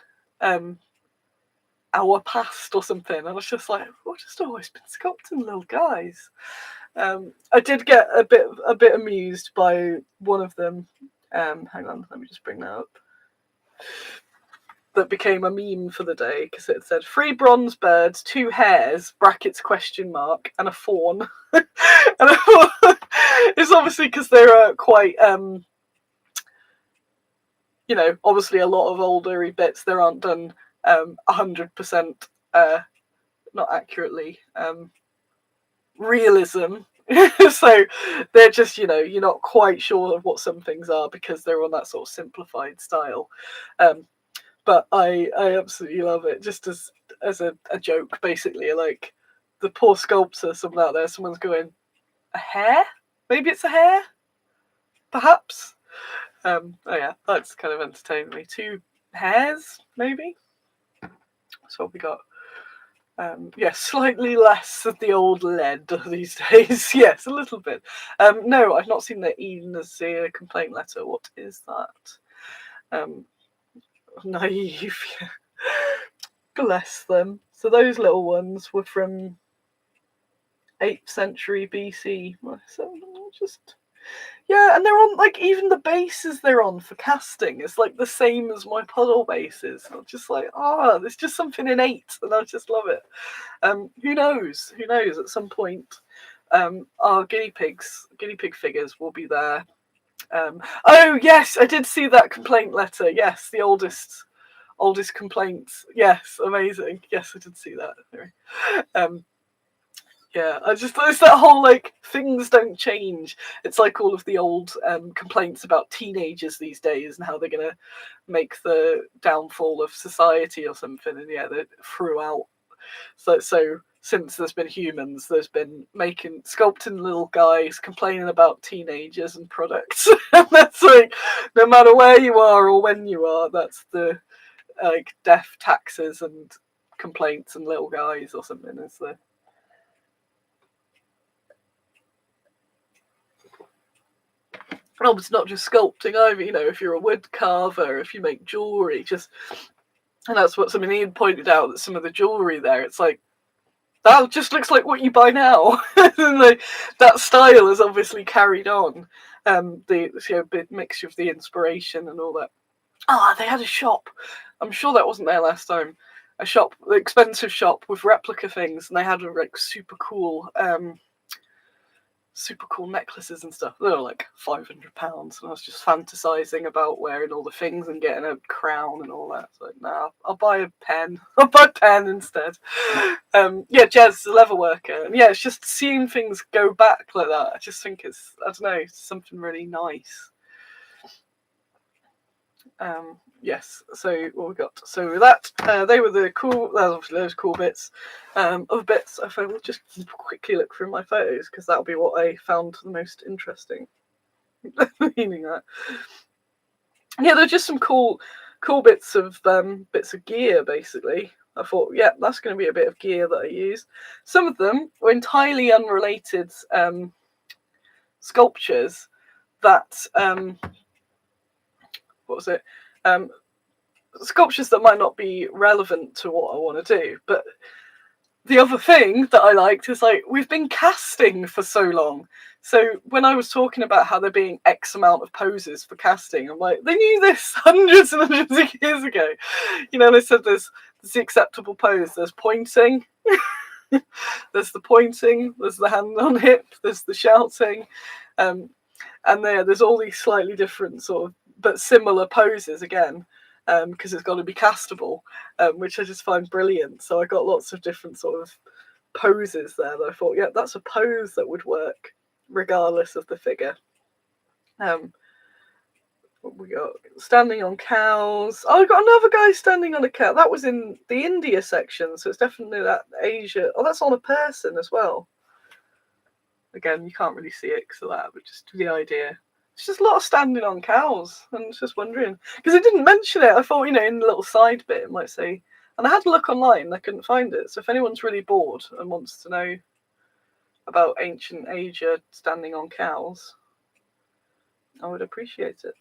[SPEAKER 1] our past or something. And I was just like, we've just always been sculpting little guys. I did get a bit amused by one of them. Hang on, let me just bring that up. That became a meme for the day because it said 3 bronze birds, 2 hares (brackets question mark) and a fawn. And I thought, it's obviously because they're quite, you know, obviously a lot of older bits there aren't done 100% not accurately realism. So they're just, you know, you're not quite sure of what some things are because they're on that sort of simplified style. But I absolutely love it, just as a joke, basically. Like, the poor sculptor, someone out there, someone's going, a hare? Maybe it's a hare? Perhaps? Oh yeah, that's kind of entertained me. 2 hares, maybe? That's what we got. Yeah, slightly less of the old lead these days. Yes, a little bit. No, I've not seen the Agnes complaint letter. What is that? Naive. Bless them. So those little ones were from 8th century BC. So just, yeah, and they're on, like, even the bases they're on for casting is like the same as my puddle bases. I'm just like, there's just something innate, and I just love it. Who knows? Who knows? At some point, our guinea pig figures will be there. Oh yes, I did see that complaint letter. Yes, the oldest complaints. Yes, amazing. Yes, I did see that. Yeah, I just, it's that whole, like, things don't change. It's like all of the old complaints about teenagers these days and how they're gonna make the downfall of society or something. And yeah, they're throughout. So since there's been humans, there's been sculpting little guys complaining about teenagers and products. And that's like, no matter where you are or when you are, that's the like death, taxes, and complaints and little guys or something is the. Oh, it's not just sculpting either, you know, if you're a wood carver, if you make jewellery, and that's what somebody had pointed out, that some of the jewellery there, it's like, that just looks like what you buy now. And like, that style is obviously carried on. The mixture of the inspiration and all that. They had a shop. I'm sure that wasn't there last time. A shop, the expensive shop with replica things, and they had like super cool necklaces and stuff. They were like £500, and I was just fantasizing about wearing all the things and getting a crown and all that. So nah, I'll buy a pen. I'll buy a pen instead. Yeah, Jez, the leather worker, and yeah, it's just seeing things go back like that. I just think it's, I don't know, something really nice. Yes, so what we got? So with that, they were the cool. Obviously, those cool bits. Other bits, I will just quickly look through my photos because that'll be what I found the most interesting. Meaning that, yeah, they're just some cool bits of gear. Basically, I thought, yeah, that's going to be a bit of gear that I use. Some of them were entirely unrelated sculptures that. What was it? Sculptures that might not be relevant to what I want to do. But the other thing that I liked is, like, we've been casting for so long. So when I was talking about how there being X amount of poses for casting, I'm like, they knew this hundreds and hundreds of years ago. You know, they said there's the acceptable pose. There's pointing. There's the pointing. There's the hand on hip. There's the shouting. And there's all these slightly different sort of but similar poses again, because it's got to be castable, which I just find brilliant. So I got lots of different sort of poses there that I thought, yeah, that's a pose that would work regardless of the figure. What we got? Standing on cows. Oh, I got another guy standing on a cow. That was in the India section, so it's definitely that Asia. Oh, that's on a person as well. Again, you can't really see it because of that, but just the idea. It's just a lot of standing on cows. And I was just wondering. Because it didn't mention it. I thought, in the little side bit it might say. And I had to look online and I couldn't find it. So if anyone's really bored and wants to know about ancient Asia standing on cows, I would appreciate it.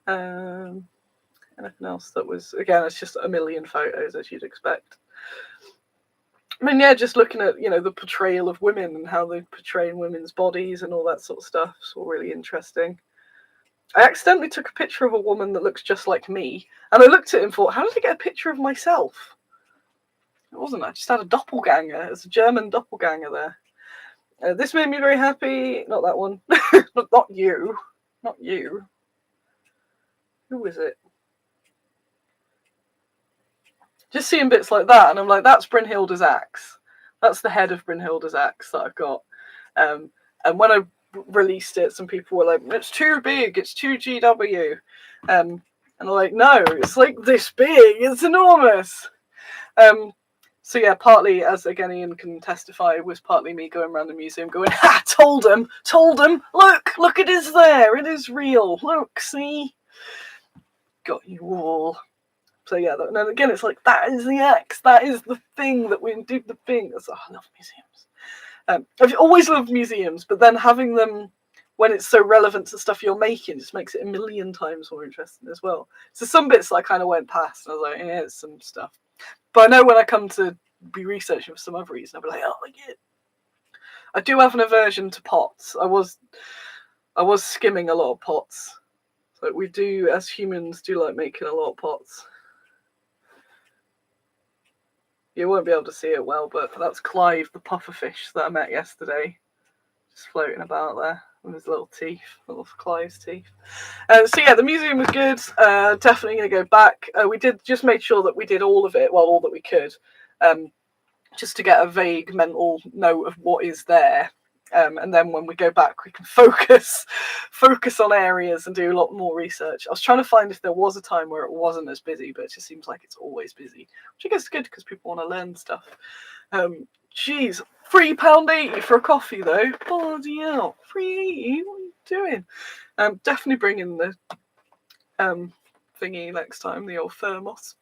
[SPEAKER 1] Anything else that was, again, it's just a million photos as you'd expect. I mean, yeah, just looking at, the portrayal of women and how they portray women's bodies and all that sort of stuff. It's all really interesting. I accidentally took a picture of a woman that looks just like me, and I looked at it and thought, how did I get a picture of myself? It wasn't. I just had a doppelganger. It's a German doppelganger there. This made me very happy. Not that one. Not you. Not you. Who is it? Just seeing bits like that, and I'm like, that's Brynhilda's axe. That's the head of Brynhilda's axe that I've got. And when I released it, some people were like, it's too big, it's too GW. And I'm like, no, it's like this big, it's enormous. So yeah, partly, as again Ian can testify, it was partly me going around the museum going, ha, told him, look, it is there, it is real, look, see? Got you all. So yeah, and then again, it's like, that is the axe, that is the thing that we do, the thing. I love museums. I've always loved museums, but then having them when it's so relevant to stuff you're making just makes it a million times more interesting as well. So some bits I kind of went past, and I was like, yeah, it's some stuff. But I know when I come to be researching for some other reason, I'll be like, oh, yeah. I do have an aversion to pots. I was skimming a lot of pots. So we do, as humans, do like making a lot of pots. You won't be able to see it well, but that's Clive, the pufferfish that I met yesterday. Just floating about there with his little teeth, little Clive's teeth. So yeah, the museum was good. Definitely going to go back. We made sure that we did all of it, well, all that we could, just to get a vague mental note of what is there. And then when we go back, we can focus on areas and do a lot more research. I was trying to find if there was a time where it wasn't as busy, but it just seems like it's always busy, which I guess is good because people want to learn stuff. Geez, £3.80 for a coffee though. Bloody hell, £3.80. What are you doing? Definitely bring in the thingy next time, the old thermos.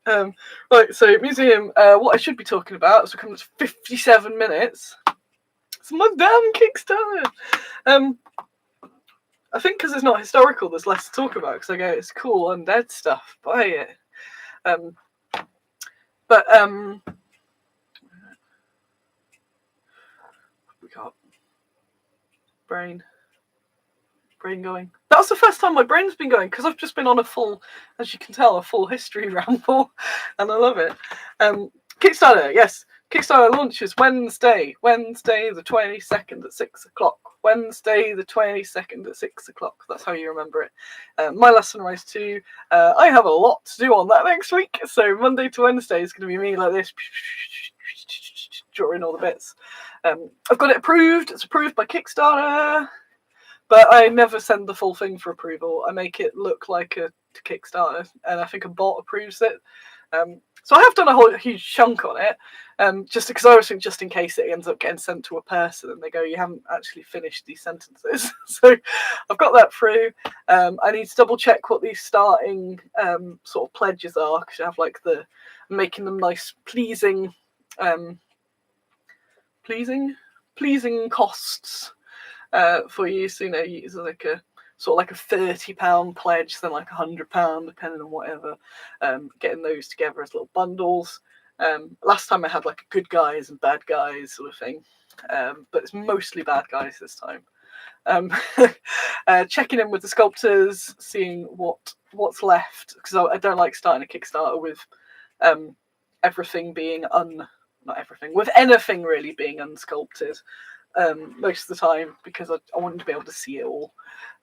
[SPEAKER 1] Right, so museum. What I should be talking about is we're coming to 57 minutes. It's my damn Kickstarter. I think because it's not historical, there's less to talk about. Because I go, it's cool undead stuff. Buy it. What we got brain going. That was the first time my brain's been going because I've just been on a full, as you can tell, a full history ramble, and I love it. Kickstarter, yes. Kickstarter launches Wednesday the 22nd at 6 o'clock. Wednesday the 22nd at 6 o'clock. That's how you remember it. My Last Sunrise 2. I have a lot to do on that next week. So Monday to Wednesday is going to be me like this, drawing all the bits. I've got it approved. It's approved by Kickstarter. But I never send the full thing for approval. I make it look like a Kickstarter. And I think a bot approves it. So I have done a whole huge chunk on it, just because I was thinking, just in case it ends up getting sent to a person and they go, you haven't actually finished these sentences. So I've got that through. I need to double check what these starting sort of pledges are, because you have like making them nice, pleasing costs for you. So use like a sort of like a £30 pledge, then like £100, depending on whatever. Getting those together as little bundles. Last time I had like good guys and bad guys sort of thing, but it's mostly bad guys this time. Checking in with the sculptors, seeing what's left, because I don't like starting a Kickstarter with everything being not everything, with anything really being unsculpted. Most of the time, because I want to be able to see it all,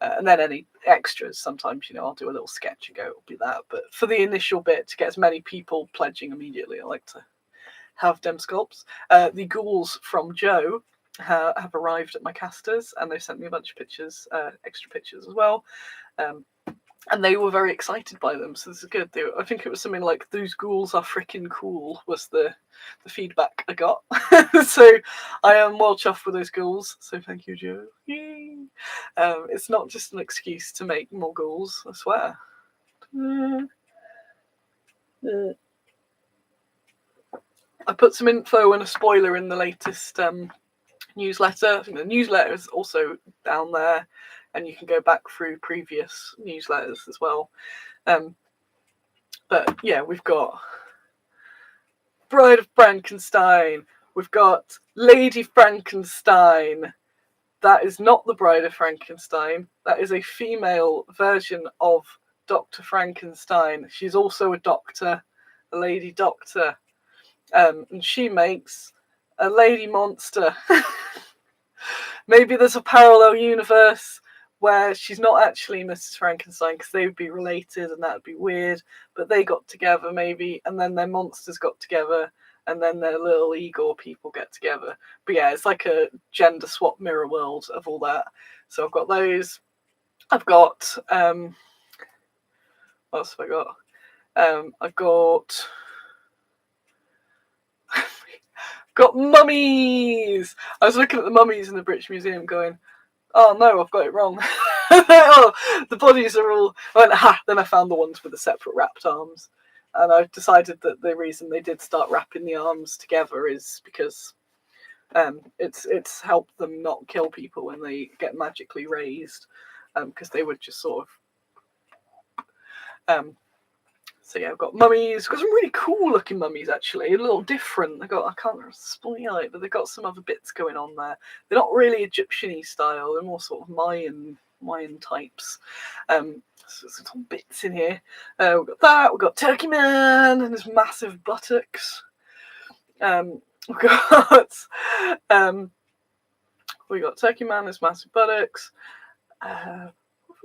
[SPEAKER 1] and then any extras sometimes I'll do a little sketch and go, it'll be that. But for the initial bit, to get as many people pledging immediately, I like to have dem sculpts. The ghouls from Joe have arrived at my casters, and they've sent me a bunch of pictures, extra pictures as well. And they were very excited by them, so this is good. I think it was something like "Those ghouls are freaking cool" was the feedback I got. So I am well chuffed with those ghouls. So thank you, Joe. Yay! It's not just an excuse to make more ghouls, I swear. I put some info and a spoiler in the latest newsletter. I think the newsletter is also down there, and you can go back through previous newsletters as well. But yeah, we've got Bride of Frankenstein. We've got Lady Frankenstein. That is not the Bride of Frankenstein. That is a female version of Dr. Frankenstein. She's also a doctor, a lady doctor. And she makes a lady monster. Maybe there's a parallel universe where she's not actually Mrs. Frankenstein, because they would be related and that would be weird, but they got together maybe, and then their monsters got together, and then their little Igor people get together. But yeah, it's like a gender swap mirror world of all that. So I've got those. I've got what else have I got? I've got mummies. I was looking at the mummies in the British Museum going, oh no, I've got it wrong. Oh, the bodies are all... I went, ha! Then I found the ones with the separate wrapped arms. And I've decided that the reason they did start wrapping the arms together is because it's helped them not kill people when they get magically raised. Because they would just sort of... So yeah, I've got mummies. I've got some really cool looking mummies actually, a little different. I can't spoil it, but they've got some other bits going on there. They're not really Egyptian-y style, they're more sort of Mayan types. So there's some bits in here. We've got that, we've got Turkey Man and his massive buttocks. We've got Turkey Man, his massive buttocks. What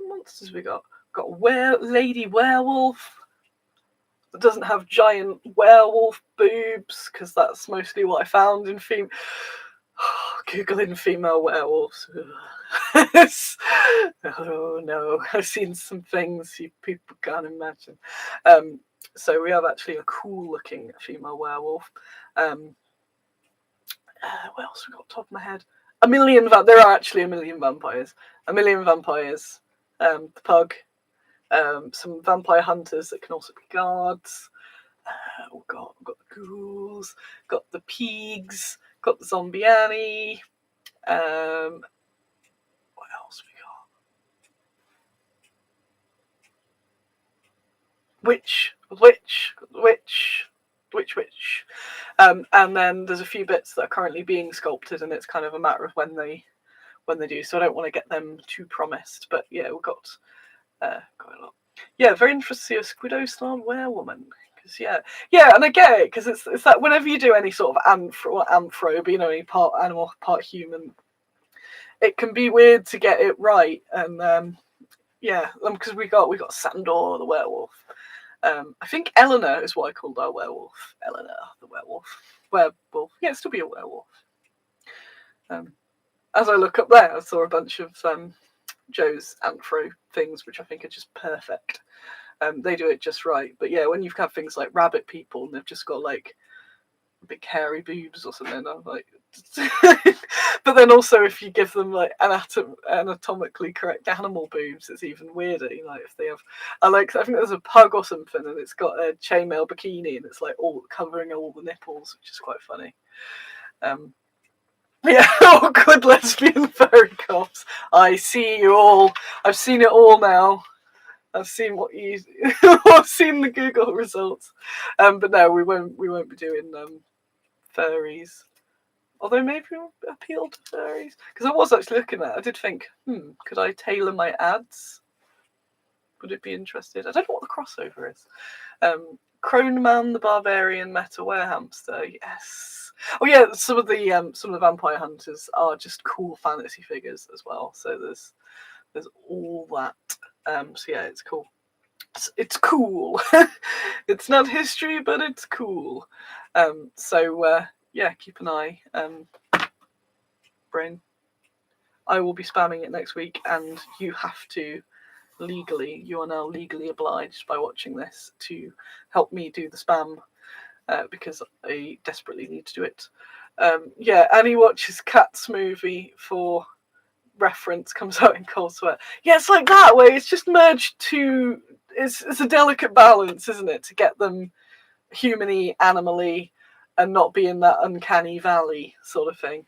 [SPEAKER 1] monsters have we got? We've got Lady Werewolf. That doesn't have giant werewolf boobs, because that's mostly what I found in Googling female werewolves. Oh no, I've seen some things you people can't imagine. So we have actually a cool looking female werewolf. What else have we got top of my head? There are actually a million vampires. The pug. Some vampire hunters that can also be guards. We've got the ghouls, got the pigs, got the zombie Annie. What else we got? Witch. And then there's a few bits that are currently being sculpted, and it's kind of a matter of when they do. So I don't want to get them too promised. But yeah, we've got a lot. Yeah, very interested to see a Squiddo-style werewoman. Yeah, and I get it, because it's that whenever you do any sort of anthro, any part animal, part human, it can be weird to get it right. And because we got Sandor the werewolf. I think Eleanor is what I called our werewolf. Eleanor the werewolf. Yeah, it'd still be a werewolf. As I look up there, I saw a bunch of Joe's anthro things, which I think are just perfect. They do it just right. But yeah, when you've got things like rabbit people and they've just got like big hairy boobs or something, I'm like... But then also if you give them like anatomically correct animal boobs, it's even weirder. If they have... I think there's a pug or something and it's got a chainmail bikini and it's like all covering all the nipples, which is quite funny. Yeah, oh, good lesbian furry cops. I see you all. I've seen it all now. I've seen I've seen the Google results. But no, we won't be doing furries. Although maybe we'll appeal to furries. Because I was actually looking at it. I did think, could I tailor my ads? Would it be interested? I don't know what the crossover is. Croneman the Barbarian Meta Werehamster, yes. Oh yeah, some of the vampire hunters are just cool fantasy figures as well. So there's all that. So yeah, it's cool. It's cool. It's not history, but it's cool. So yeah, keep an eye. Brain. I will be spamming it next week, and you have to legally, you are now legally obliged by watching this to help me do the spam, because I desperately need to do it. Yeah, Annie watches Cats movie for reference, comes out in cold sweat. Yeah, it's like that way. It's just merged to. It's a delicate balance, isn't it, to get them humany, animally, and not be in that uncanny valley sort of thing.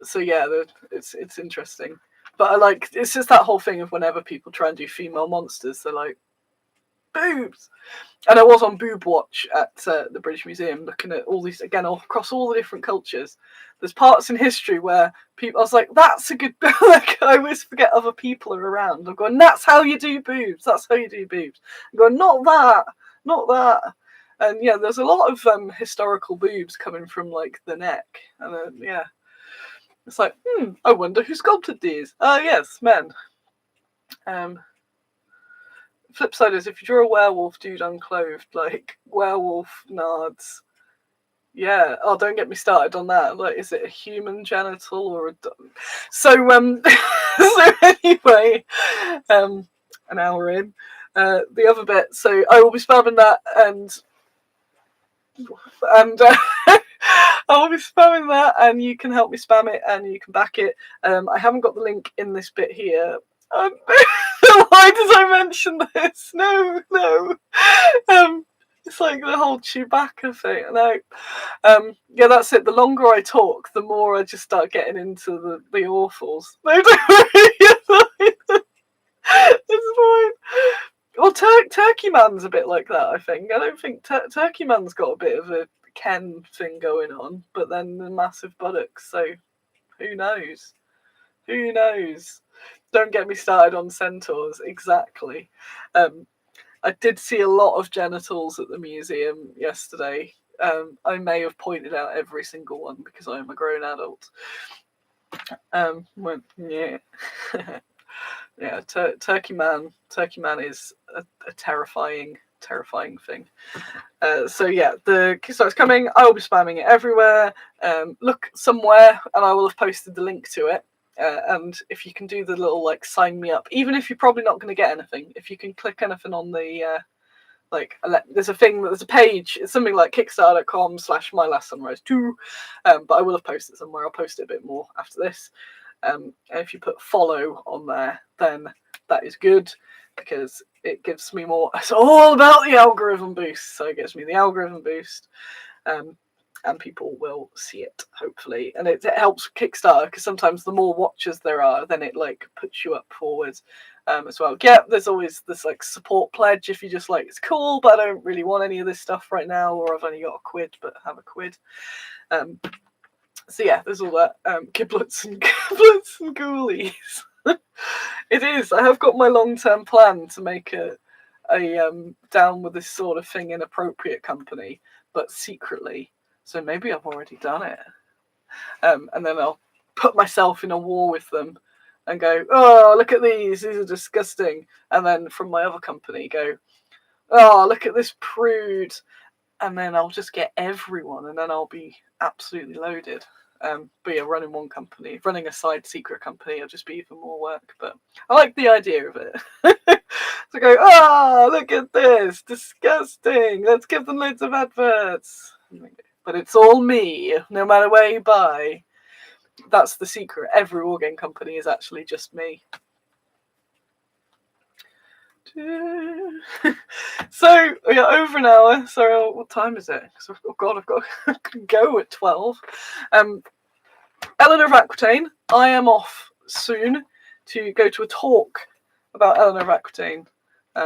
[SPEAKER 1] So yeah, it's interesting. But I like, it's just that whole thing of whenever people try and do female monsters, they're like, boobs. And I was on Boob Watch at the British Museum, looking at all these, again, all across all the different cultures. There's parts in history where people, I was like, that's a good, like, I always forget other people are around. I'm going, that's how you do boobs. That's how you do boobs. I'm going, not that, not that. And yeah, there's a lot of historical boobs coming from like the neck. And yeah, it's like, I wonder who sculpted these. Yes, men. Flip side is, if you draw a werewolf dude unclothed, like werewolf nards, yeah. Oh, don't get me started on that. Like, is it a human genital or a? So so anyway, an hour in, the other bit. So I will be spamming that and I will be spamming that, and you can help me spam it, and you can back it. I haven't got the link in this bit here. Why did I mention this? No. It's like the whole Chewbacca thing. No. Yeah, that's it. The longer I talk, the more I just start getting into the awfuls. No, don't worry. It's fine. Well, Turkey Man's a bit like that, I think. I don't think Turkey Man's got a bit of a Ken thing going on, but then the massive buttocks, so who knows? Who knows? Don't get me started on centaurs, exactly. I did see a lot of genitals at the museum yesterday. I may have pointed out every single one because I am a grown adult. Yeah. Yeah, Turkey Man is a terrifying thing. So yeah, the Kickstarter's coming. I will be spamming it everywhere. Look somewhere, and I will have posted the link to it. And if you can do the little like sign me up, even if you're probably not going to get anything, if you can click anything on the there's a page. It's something like kickstarter.com/mylastsunrise2. But I will have posted it somewhere. I'll post it a bit more after this. And if you put follow on there, then that is good, because it gives me more. It's all about the algorithm boost, so it gives me the algorithm boost, and people will see it, hopefully. And it helps Kickstarter, because sometimes the more watchers there are, then it like puts you up forward as well. Yeah, there's always this like support pledge if you just like, it's cool, but I don't really want any of this stuff right now, or I've only got a quid, but have a quid. So yeah, there's all that. Giblets and ghoulies. It is. I have got my long-term plan to make a down with this sort of thing inappropriate company, but secretly. So maybe I've already done it. And then I'll put myself in a war with them and go, oh, look at these are disgusting. And then from my other company go, oh, look at this prude. And then I'll just get everyone, and then I'll be absolutely loaded. But yeah, running one company, running a side secret company, it'll just be even more work. But I like the idea of it. So go, look at this, disgusting. Let's give them loads of adverts. But it's all me, no matter where you buy. That's the secret. Every wargame company is actually just me. So we are over an hour. Sorry, what time is it? Oh God, I've got to go at 12. Eleanor of Aquitaine. I am off soon to go to a talk about Eleanor of Aquitaine,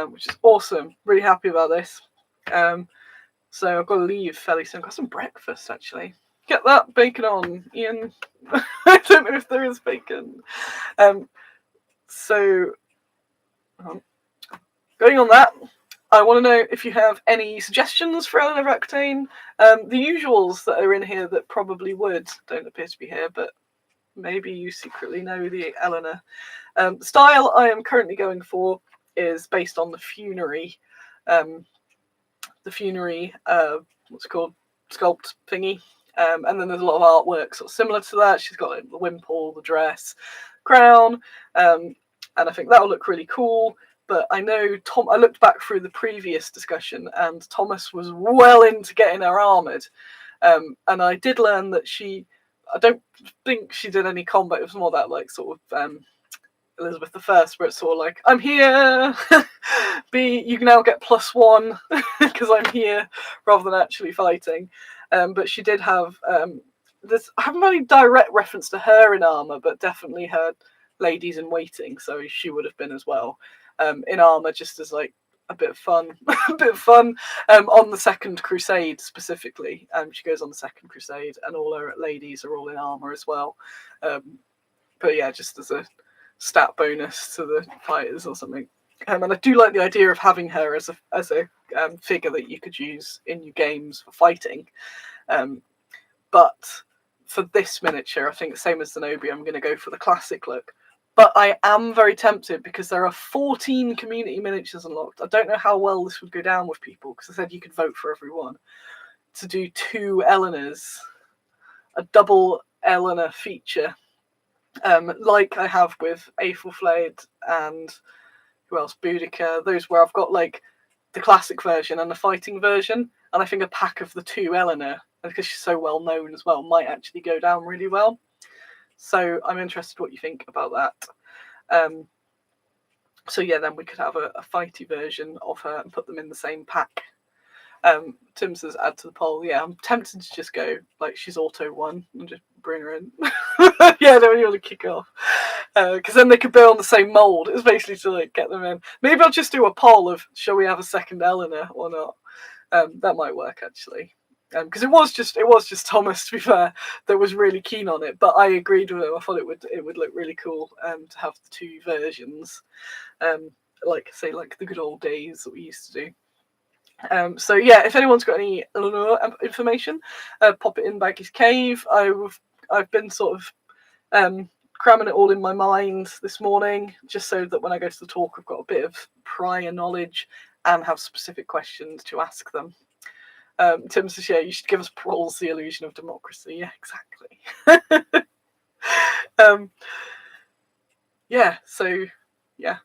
[SPEAKER 1] which is awesome. Really happy about this. So I've got to leave fairly soon. I've got some breakfast actually. Get that bacon on, Ian. I don't know if there is bacon. Going on that, I want to know if you have any suggestions for Eleanor of Aquitaine. The usuals that are in here that probably don't appear to be here, but maybe you secretly know the Eleanor. Style I am currently going for is based on the funerary. What's it called? Sculpt thingy. And then there's a lot of artwork sort of similar to that. She's got like, the wimple, the dress, crown. and I think that'll look really cool. But I know I looked back through the previous discussion, and Thomas was well into getting her armoured. And I did learn that I don't think she did any combat. It was more that like sort of Elizabeth I, where it's sort of like, I'm here. You can now get +1 because I'm here, rather than actually fighting. But she did have I haven't any direct reference to her in armour, but definitely her ladies in waiting, so she would have been as well, in armour, just as like a bit of fun. On the Second Crusade specifically. She goes on the Second Crusade, and all her ladies are all in armour as well. But yeah, just as a stat bonus to the fighters or something. And I do like the idea of having her as a figure that you could use in your games for fighting. But for this miniature, I think same as Zenobia, I'm going to go for the classic look. But I am very tempted because there are 14 community miniatures unlocked. I don't know how well this would go down with people, because I said you could vote for everyone. To do 2 Eleanors, a double Eleanor feature, like I have with Aethelflaed and who else, Boudica, those where I've got like the classic version and the fighting version, and I think a pack of the 2 Eleanor, because she's so well known as well, might actually go down really well. So I'm interested what you think about that. So yeah, then we could have a fighty version of her and put them in the same pack. Tim says add to the poll. Yeah, I'm tempted to just go like she's auto 1 and just bring her in. Yeah, no, you want to kick off, because then they could be on the same mold. It's basically to like get them in. Maybe I'll just do a poll of shall we have a second Eleanor or not. That might work actually. Because it was just Thomas, to be fair, that was really keen on it. But I agreed with him. I thought it would look really cool to have the 2 versions, like say like the good old days that we used to do. So yeah, if anyone's got any information, pop it in Baggy's Cave. I've been sort of cramming it all in my mind this morning, just so that when I go to the talk, I've got a bit of prior knowledge and have specific questions to ask them. Tim says, yeah, you should give us Prolls the illusion of democracy. Yeah, exactly. Yeah, so yeah,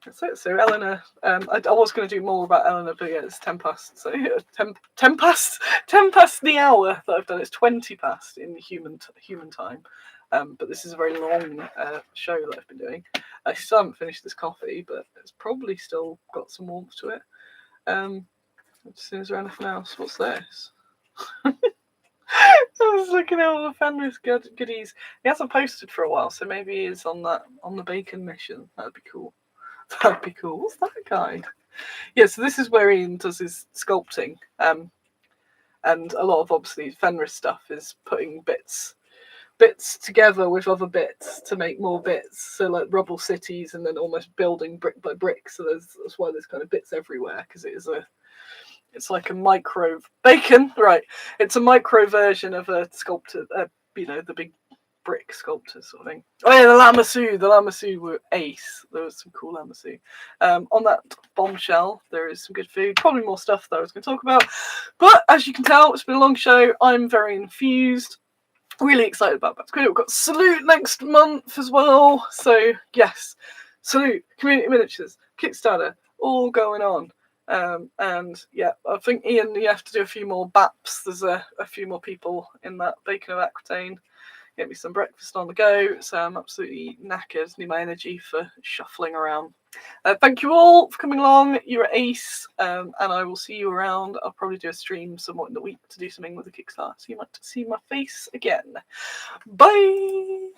[SPEAKER 1] that's it. So Eleanor, I was going to do more about Eleanor, but yeah, it's 10 past. So 10 past the hour that I've done. It's 20 past in human time. But this is a very long show that I've been doing. I still haven't finished this coffee, but it's probably still got some warmth to it. Is there anything else? What's this? I was looking at all the Fenris goodies. He hasn't posted for a while, so maybe he's on the bacon mission. That'd be cool. That'd be cool. What's that guy? Yeah, so this is where Ian does his sculpting. And a lot of obviously Fenris stuff is putting bits together with other bits to make more bits. So like rubble cities, and then almost building brick by brick. So that's why there's kind of bits everywhere, because it's like a micro bacon, right? It's a micro version of a sculptor, the big brick sculptor sort of thing. Oh yeah, the Lamassu were ace. There was some cool Lamassu. On that bombshell, there is some good food. Probably more stuff that I was going to talk about. But as you can tell, it's been a long show. I'm very infused. Really excited about that. We've got Salute next month as well. So yes, Salute, Community Miniatures, Kickstarter, all going on. And yeah, I think Ian, you have to do a few more BAPs. There's a few more people in that Bacon of Aquitaine. Get me some breakfast on the go, so I'm absolutely knackered. Need my energy for shuffling around. Thank you all for coming along. You're ace, and I will see you around. I'll probably do a stream somewhat in the week to do something with the Kickstarter, so you might see my face again. Bye!